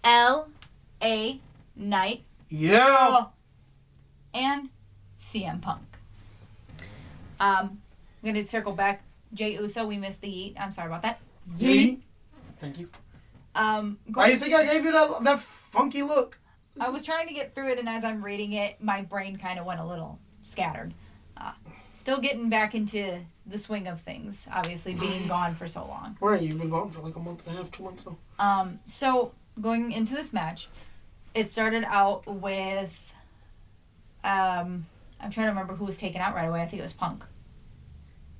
L.A. Knight. Yeah. And CM Punk. I'm going to circle back. Jey Uso, we missed the yeet. I'm sorry about that. Yeet. Thank you. Why do you think I gave you that funky look? I was trying to get through it, and as I'm reading it, my brain kind of went a little scattered. Still getting back into the swing of things, obviously being gone for so long. Where are you? You've been gone for like a month and a half, 2 months now. So, going into this match, it started out with... I'm trying to remember who was taken out right away. I think it was Punk.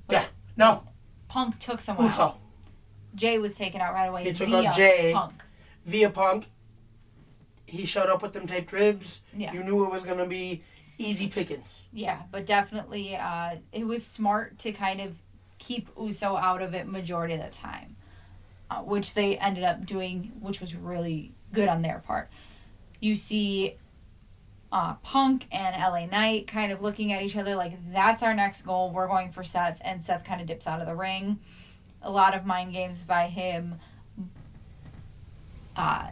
Yeah. No. Punk took someone Uso. out. Jay was taken out right away. He took via out Jay. Punk. Via Punk. He showed up with them taped ribs. Yeah. You knew it was going to be easy pickings. Yeah, but definitely it was smart to kind of keep Uso out of it majority of the time, which they ended up doing, which was really good on their part. You see Punk and LA Knight kind of looking at each other like, that's our next goal. We're going for Seth, and Seth kind of dips out of the ring. A lot of mind games by him. I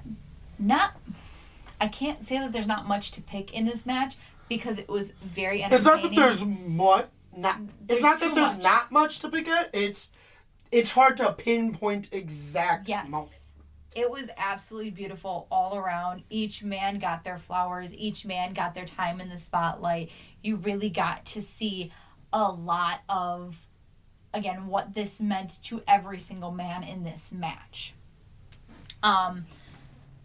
can't say that there's not much to pick in this match because it was very entertaining. It's not that there's not much to pick at. It's hard to pinpoint exact moment. It was absolutely beautiful all around. Each man got their flowers. Each man got their time in the spotlight. You really got to see a lot of, again, what this meant to every single man in this match.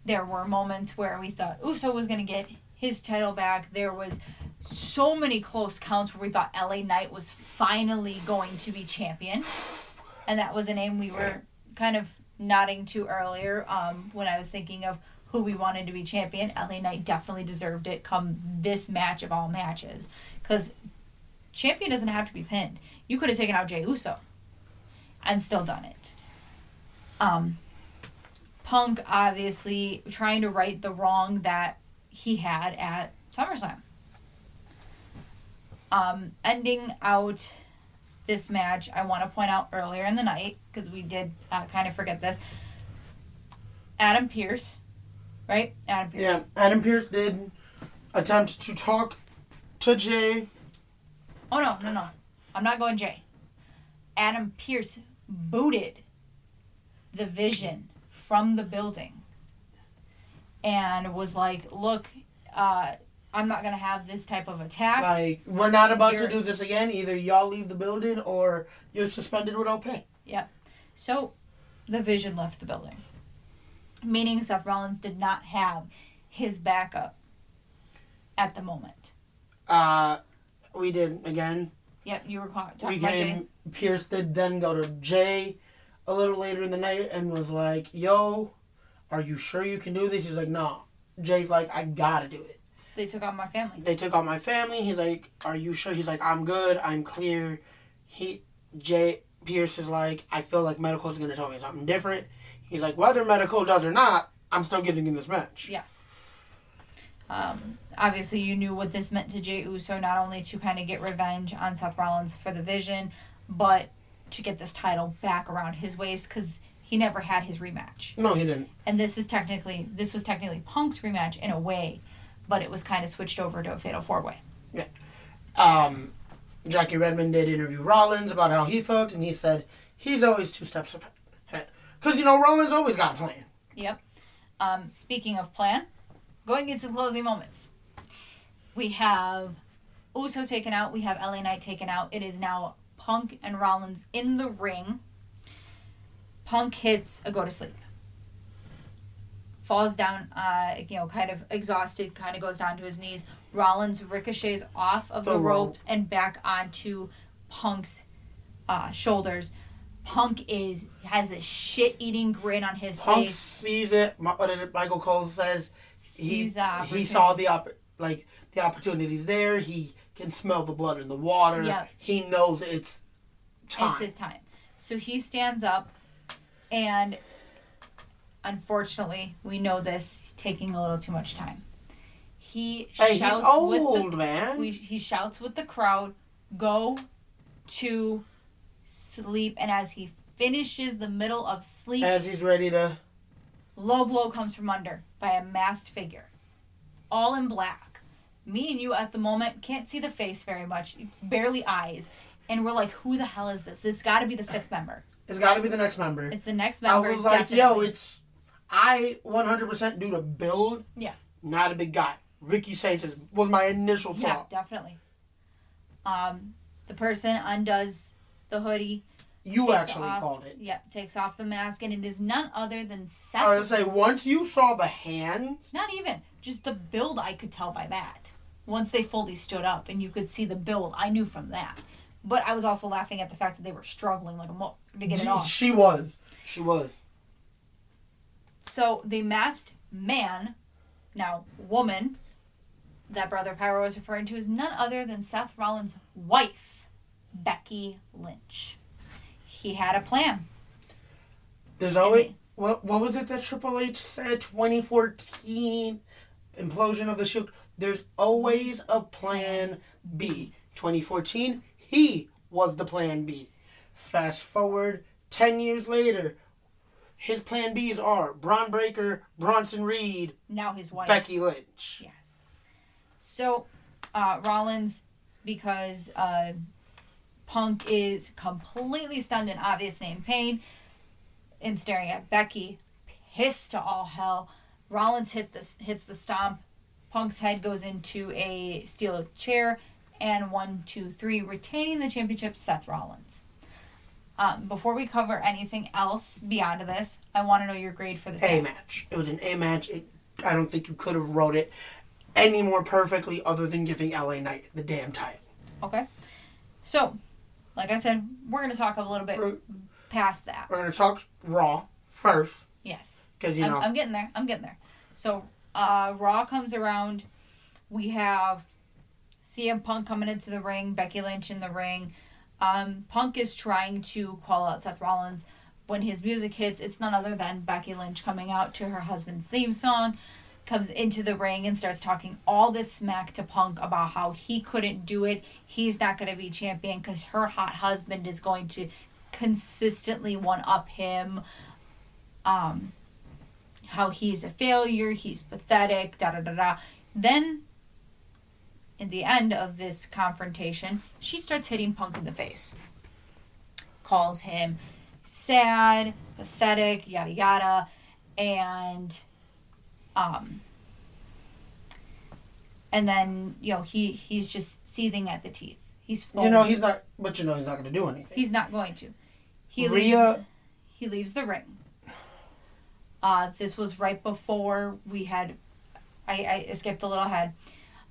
There were moments where we thought Uso was going to get his title back. There was so many close counts where we thought LA Knight was finally going to be champion. And that was a name we were kind of nodding to earlier when I was thinking of who we wanted to be champion. LA Knight definitely deserved it come this match of all matches. Because champion doesn't have to be pinned. You could have taken out Jey Uso and still done it. Punk obviously trying to right the wrong that he had at SummerSlam. Ending out this match, I want to point out earlier in the night, because we did kind of forget this, Adam Pearce Right? Adam Pearce. Yeah, Adam Pearce did attempt to talk to Jey. Oh, no. I'm not going Jey. Adam Pearce booted the Vision from the building and was like, look, I'm not going to have this type of attack. Like, we're not about to do this again. Either y'all leave the building or you're suspended without pay. Yep. So, the Vision left the building. Meaning Seth Rollins did not have his backup at the moment. We did, again. Yep, you were talking about Jey. Pierce did then go to Jey a little later in the night and was like, yo, are you sure you can do this? He's like, no. Jay's like, I gotta do it. They took out my family. He's like, are you sure? He's like, I'm good. I'm clear. Pierce is like, I feel like medical is going to tell me something different. He's like, whether medical does or not, I'm still getting in this match. Yeah. Obviously, you knew what this meant to Jey Uso, not only to kind of get revenge on Seth Rollins for the Vision, but to get this title back around his waist, because he never had his rematch. No, he didn't. And this was technically Punk's rematch in a way, but it was kind of switched over to a Fatal 4-Way. Yeah. Jackie Redmond did interview Rollins about how he felt, and he said he's always 2 steps ahead. Because, Rollins always got a plan. Yep. Speaking of plan, going into the closing moments. We have Uso taken out. We have LA Knight taken out. It is now Punk and Rollins in the ring. Punk hits a go to sleep. Falls down, kind of exhausted, kind of goes down to his knees. Rollins ricochets off of the ropes and back onto Punk's shoulders. Punk has this shit-eating grin on his face. Punk sees it. What is it? Michael Cole says he saw the opportunities there. He can smell the blood in the water. Yep. He knows it's time. It's his time. So he stands up, and unfortunately, we know this taking a little too much time. He shouts man. He shouts with the crowd, "Go to sleep," and as he finishes the middle of sleep, as he's ready to, low blow comes from under by a masked figure, all in black. Me and you at the moment can't see the face very much, barely eyes, and we're like, who the hell is this? This got to be the 5th member. It's got to be the next member. It's the next member. I was like, definitely. I 100% do the build. Yeah. Not a big guy. Ricky Sanchez was my initial thought. Yeah, definitely. The person undoes the hoodie. You actually called it. Yeah, takes off the mask, and it is none other than Seth. I was going to say, once you saw the hands. Not even. Just the build, I could tell by that. Once they fully stood up and you could see the build, I knew from that. But I was also laughing at the fact that they were struggling like a mo to get it off. She was. So the masked man, now woman, that Brother Pyro was referring to, is none other than Seth Rollins' wife, Becky Lynch. He had a plan. There's always... What was it that Triple H said? 2014 implosion of the Shield. There's always a plan B. 2014, he was the plan B. Fast forward 10 years later, his plan Bs are Bron Breakker, Bronson Reed, now his wife, Becky Lynch. Yes. So, Rollins, because Punk is completely stunned and obviously in pain and staring at Becky, pissed to all hell, Rollins hits the stomp. Punk's head goes into a steel chair, and 1, 2, 3, retaining the championship, Seth Rollins. Before we cover anything else beyond this, I want to know your grade for this match. It was an A match. I don't think you could have wrote it any more perfectly other than giving LA Knight the damn title. Okay. So, like I said, we're going to talk a little bit past that. We're going to talk Raw first. Yes. Because, I'm getting there. So, Raw comes around. We have CM Punk coming into the ring, Becky Lynch in the ring. Punk is trying to call out Seth Rollins. When his music hits, it's none other than Becky Lynch coming out to her husband's theme song, comes into the ring and starts talking all this smack to Punk about how he couldn't do it. He's not going to be champion because her hot husband is going to consistently one-up him. how he's a failure, he's pathetic, da-da-da-da. Then, in the end of this confrontation, she starts hitting Punk in the face. Calls him sad, pathetic, yada yada, and then, he's just seething at the teeth. He's foaming. He's not going to do anything. He's not going to. He leaves the ring. This was right before we had... I skipped a little ahead.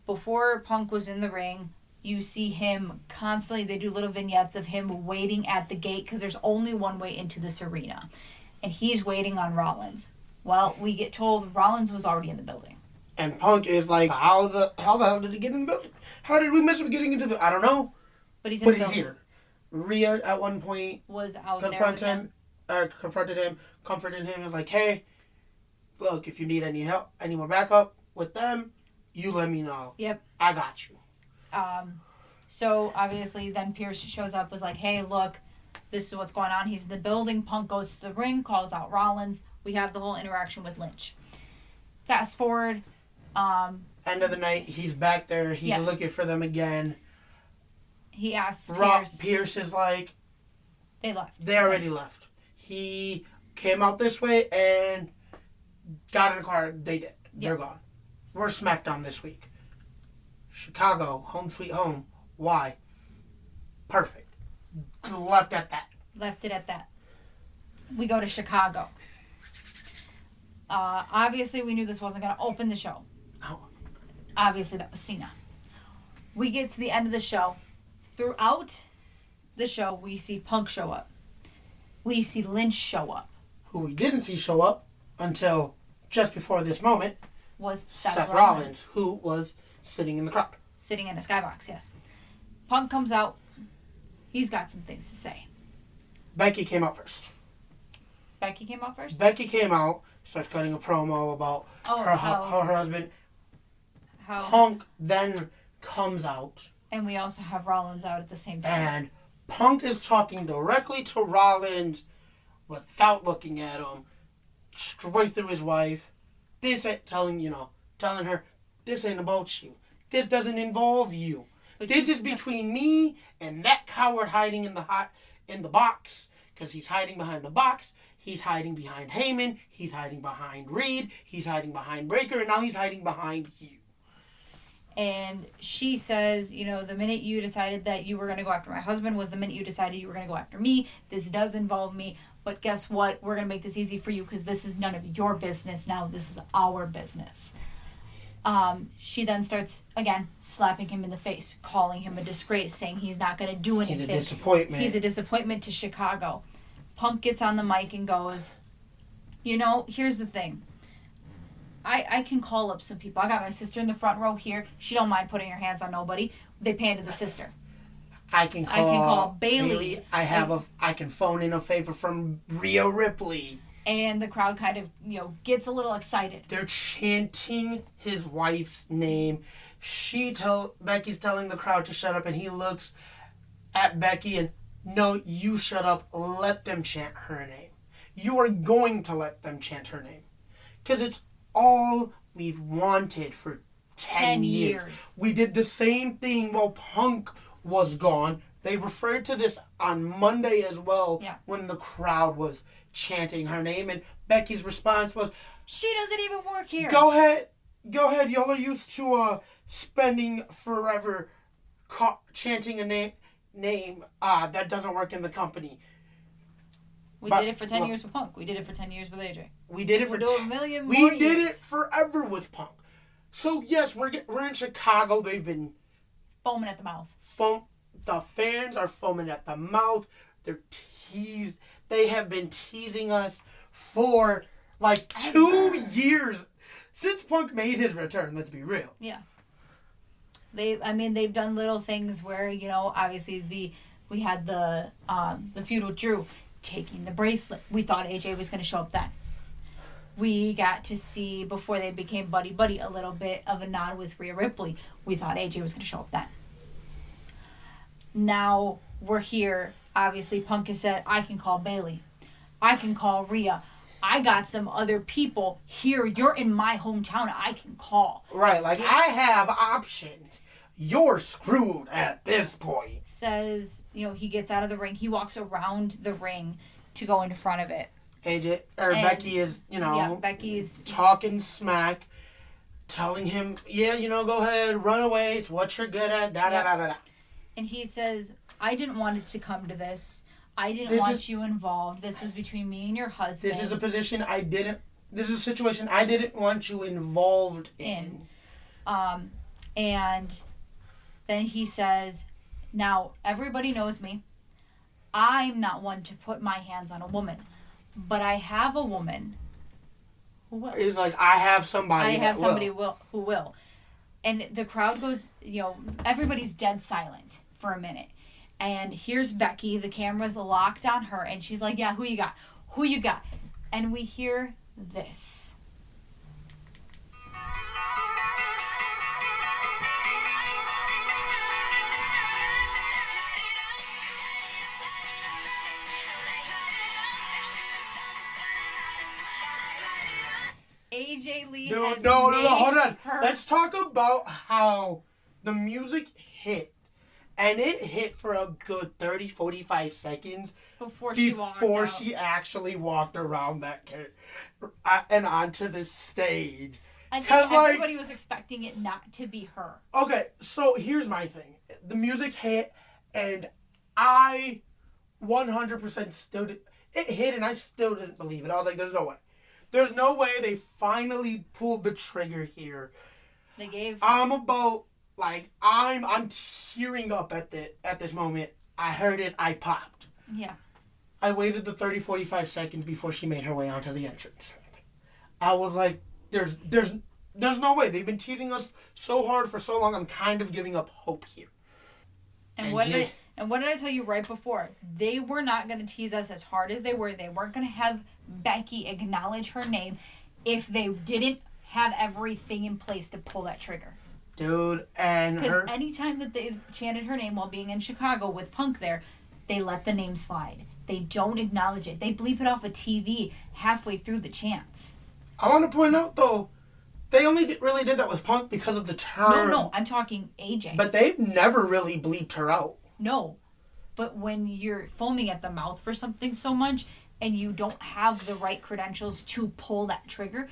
Before Punk was in the ring, you see him constantly... They do little vignettes of him waiting at the gate because there's only one way into this arena. And he's waiting on Rollins. Well, we get told Rollins was already in the building. And Punk is like, how the hell did he get in the building? How did we miss him getting into the... I don't know. But he's here. Rhea, at one point, was out confronted him, comforted him, was like, hey, look, if you need any help, any more backup with them, you let me know. Yep. I got you. So, obviously, then Pierce shows up, was like, hey, look, this is what's going on. He's in the building. Punk goes to the ring, calls out Rollins. We have the whole interaction with Lynch. Fast forward. End of the night, he's back there. He's looking for them again. He asks Pierce. Pierce is like... They left. They already left. He came out this way and got in a car. They did. They're gone. We're SmackDown this week. Chicago, home sweet home. Why? Perfect. Left it at that. We go to Chicago. Obviously, we knew this wasn't going to open the show. No. Obviously, that was Cena. We get to the end of the show. Throughout the show, we see Punk show up. We see Lynch show up. Who we didn't see show up until just before this moment was Seth Rollins, who was sitting in the crowd. Sitting in a skybox, yes. Punk comes out. He's got some things to say. Becky came out first. Becky came out, starts cutting a promo about her husband. Punk then comes out. And we also have Rollins out at the same time. And Punk is talking directly to Rollins without looking at him, straight through his wife. This ain't telling her, this ain't about you. This doesn't involve you. But this is between me and that coward hiding in the box. Because he's hiding behind the box. He's hiding behind Heyman. He's hiding behind Reed. He's hiding behind Breakker. And now he's hiding behind you. And she says, the minute you decided that you were going to go after my husband was the minute you decided you were going to go after me. This does involve me. But guess what? We're going to make this easy for you because this is none of your business now. This is our business. She then starts, again, slapping him in the face, calling him a disgrace, saying he's not going to do anything. He's a disappointment. He's a disappointment to Chicago. Punk gets on the mic and goes, here's the thing. I can call up some people. I got my sister in the front row here. She don't mind putting her hands on nobody. They pan to the sister. I can call Bailey. I can phone in a favor from Rhea Ripley. And the crowd kind of, gets a little excited. They're chanting his wife's name. Becky's telling the crowd to shut up, and he looks at Becky and, no, you shut up. Let them chant her name. You are going to let them chant her name. Because it's all we've wanted for 10 years. We did the same thing while Punk was gone. They referred to this on Monday as well when the crowd was chanting her name, and Becky's response was, she doesn't even work here. Go ahead. Y'all are used to spending forever chanting a name that doesn't work in the company. We did it for 10 years with Punk. We did it for 10 years with AJ. We did it for a million more We did years. it forever with Punk. So yes, we're in Chicago. They've been foaming at the mouth. The fans are foaming at the mouth. They have been teasing us for like 2 years since Punk made his return. Let's be real. Yeah. They've done little things where obviously we had the feud with Drew taking the bracelet. We thought AJ was going to show up then. We got to see, before they became buddy-buddy, a little bit of a nod with Rhea Ripley. We thought AJ was going to show up then. Now we're here. Obviously, Punk has said, I can call Bailey. I can call Rhea. I got some other people here. You're in my hometown. I can call. Right, like, I have options. You're screwed at this point. Says, he gets out of the ring. He walks around the ring to go in front of it. Becky is, Becky's talking smack, telling him, go ahead, run away. It's what you're good at, da-da-da-da-da. And he says, I didn't want it to come to this. I didn't want you involved. This was between me and your husband. This is a situation I didn't want you involved in. And then he says, now, everybody knows me. I'm not one to put my hands on a woman. But I have a woman who will. He's like, I have somebody who will. And the crowd goes, everybody's dead silent for a minute. And here's Becky. The camera's locked on her. And she's like, yeah, who you got? Who you got? And we hear this. AJ Lee has No, hold on. Her... Let's talk about how the music hit. And it hit for a good 30, 45 seconds before she actually walked around that and onto this stage. I think everybody was expecting it not to be her. Okay, so here's my thing. The music hit, and I 100% still did. It hit, and I still didn't believe it. I was like, there's no way. There's no way they finally pulled the trigger here. I'm tearing up at this moment. I heard it, I popped. Yeah. I waited the 30, 45 seconds before she made her way onto the entrance. I was like, there's no way. They've been teasing us so hard for so long, I'm kind of giving up hope here. And what did I tell you right before? They were not going to tease us as hard as they were. They weren't going to have Becky acknowledge her name if they didn't have everything in place to pull that trigger. Dude, and because anytime that they chanted her name while being in Chicago with Punk there, they let the name slide. They don't acknowledge it. They bleep it off of TV halfway through the chants. I want to point out, though, they only really did that with Punk because of the term. No, I'm talking AJ. But they've never really bleeped her out. No, but when you're foaming at the mouth for something so much and you don't have the right credentials to pull that trigger,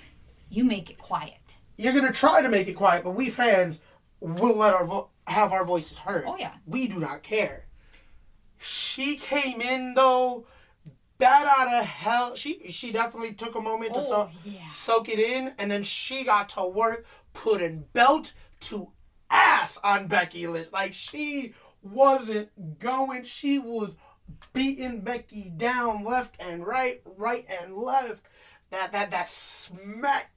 you make it quiet. You're going to try to make it quiet, but we fans will have our voices heard. Oh, yeah. We do not care. She came in, though, bat out of hell. She definitely took a moment to soak it in, and then she got to work putting belt to ass on Becky Lynch. Like, she wasn't going. She was beating Becky down left and right and left. That smack...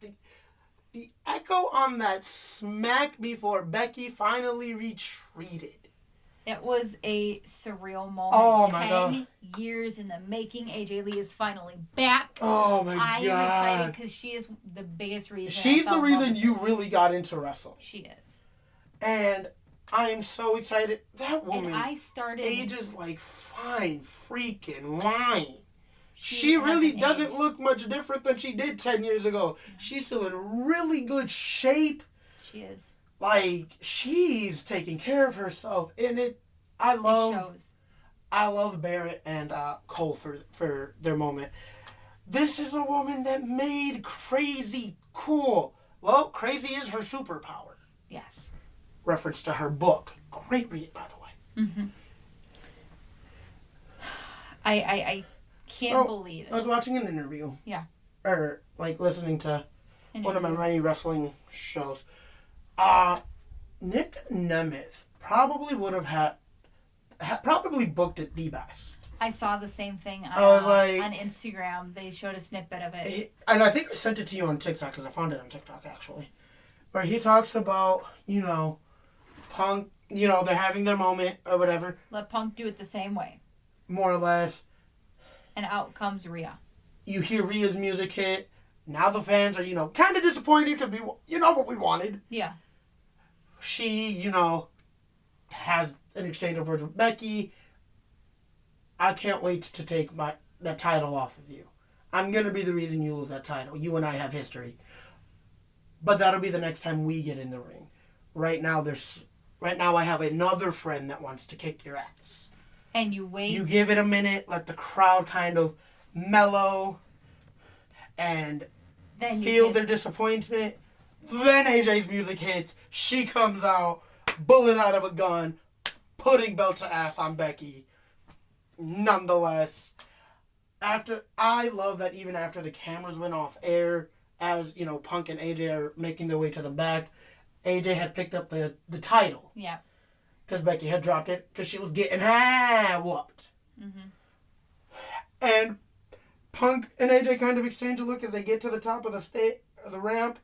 The echo on that smack before Becky finally retreated. It was a surreal moment. Oh, my God. 10 years in the making. AJ Lee is finally back. Oh, my God. I am excited because she is the biggest reason. She's the reason you really got into wrestling. She is. And I am so excited. That woman ages like fine freaking wine. She really doesn't look much different than she did 10 years ago. Yeah. She's still in really good shape. She is. Like, she's taking care of herself. And I love Barrett and Cole for their moment. This is a woman that made crazy cool. Well, crazy is her superpower. Yes. Reference to her book. Great read, by the way. Mm-hmm. I can't believe it. I was watching an interview. Yeah. Or, listening to one of my many wrestling shows. Nick Nemeth probably would have probably booked it the best. I saw the same thing on Instagram. They showed a snippet of it. And I think I sent it to you on TikTok, because I found it on TikTok, actually. Where he talks about, Punk, they're having their moment or whatever. Let Punk do it the same way. More or less. And out comes Rhea. You hear Rhea's music hit. Now the fans are, kind of disappointed because what we wanted. Yeah. She, has an exchange of words with Becky. I can't wait to take that title off of you. I'm going to be the reason you lose that title. You and I have history. But that'll be the next time we get in the ring. Right now I have another friend that wants to kick your ass. And you wait. You give it a minute, let the crowd kind of mellow and then feel their disappointment. Then AJ's music hits. She comes out, bullet out of a gun, putting belt to ass on Becky. Nonetheless, I love that even after the cameras went off air, as you know, Punk and AJ are making their way to the back, AJ had picked up the title. Yeah. Because Becky had dropped it because she was getting whooped. Mm-hmm. And Punk and AJ kind of exchange a look as they get to the top of the ramp.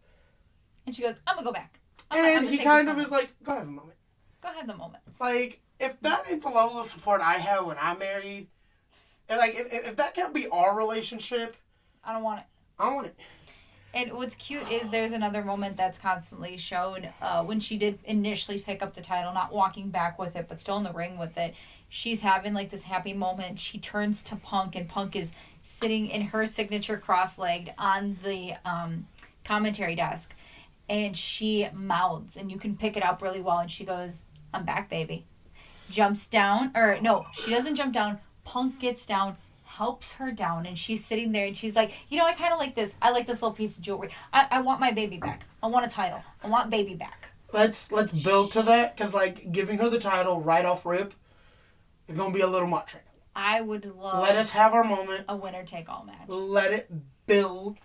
And she goes, I'm going to go back. And he kind of is like, go have a moment. Go have the moment. Like, if that ain't the level of support I have when I'm married, and like, if that can't be our relationship, I don't want it. I don't want it. And what's cute is there's another moment that's constantly shown when she did initially pick up the title, not walking back with it, but still in the ring with it. She's having like this happy moment. She turns to Punk, and Punk is sitting in her signature cross-legged on the commentary desk. And she mouths, and you can pick it up really well. And she goes, I'm back, baby. Jumps down. Or no, she doesn't jump down. Punk gets down, helps her down, and she's sitting there, and she's like, I kind of like this. I like this little piece of jewelry. I want my baby back. I want a title. I want baby back. Let's build to that, because like giving her the title right off rip, it's gonna be a little much. I would love. Let us have our moment. A winner take all match. Let it build.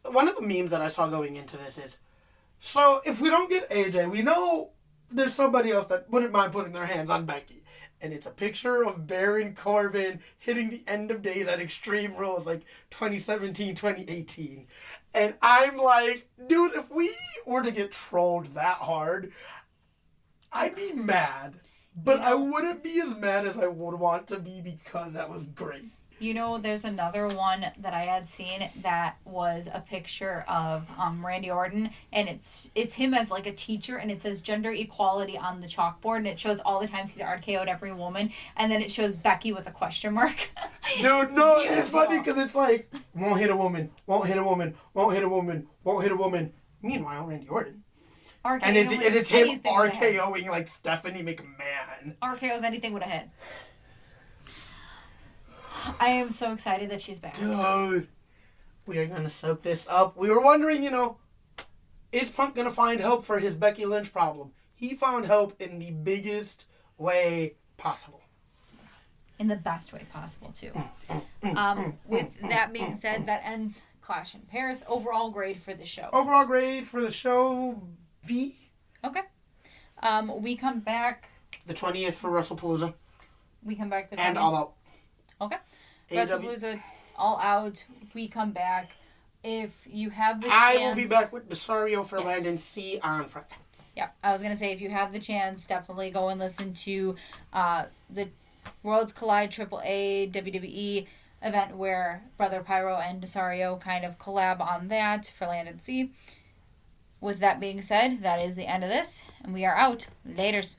One of the memes that I saw going into this is, so if we don't get AJ, we know there's somebody else that wouldn't mind putting their hands on Becky. And it's a picture of Baron Corbin hitting the end of days at Extreme Rules, like 2017, 2018. And I'm like, dude, if we were to get trolled that hard, I'd be mad. But I wouldn't be as mad as I would want to be because that was great. There's another one that I had seen that was a picture of Randy Orton, and it's him as like a teacher, and it says gender equality on the chalkboard, and it shows all the times he's RKO'd every woman, and then it shows Becky with a question mark. Dude, no, it's funny because it's like, won't hit a woman, won't hit a woman, won't hit a woman, won't hit a woman. Meanwhile, Randy Orton. And it's him RKOing like Stephanie McMahon. RKO's anything with a head. I am so excited that she's back. Dude, we are going to soak this up. We were wondering, is Punk going to find help for his Becky Lynch problem? He found help in the biggest way possible. In the best way possible, too. With that being said, that ends Clash in Paris. Overall grade for the show. Overall grade for the show, V. Okay. We come back. The 20th for WrestlePalooza. We come back the 20th. And All Out. Okay. WrestlePalooza, All Out. We come back. If you have the chance... I will be back with Desario for Landon C on Friday. Yeah, I was going to say, if you have the chance, definitely go and listen to the Worlds Collide AAA WWE event where Brother Pyro and Desario kind of collab on that for Landon C. With that being said, that is the end of this, and we are out. Laters.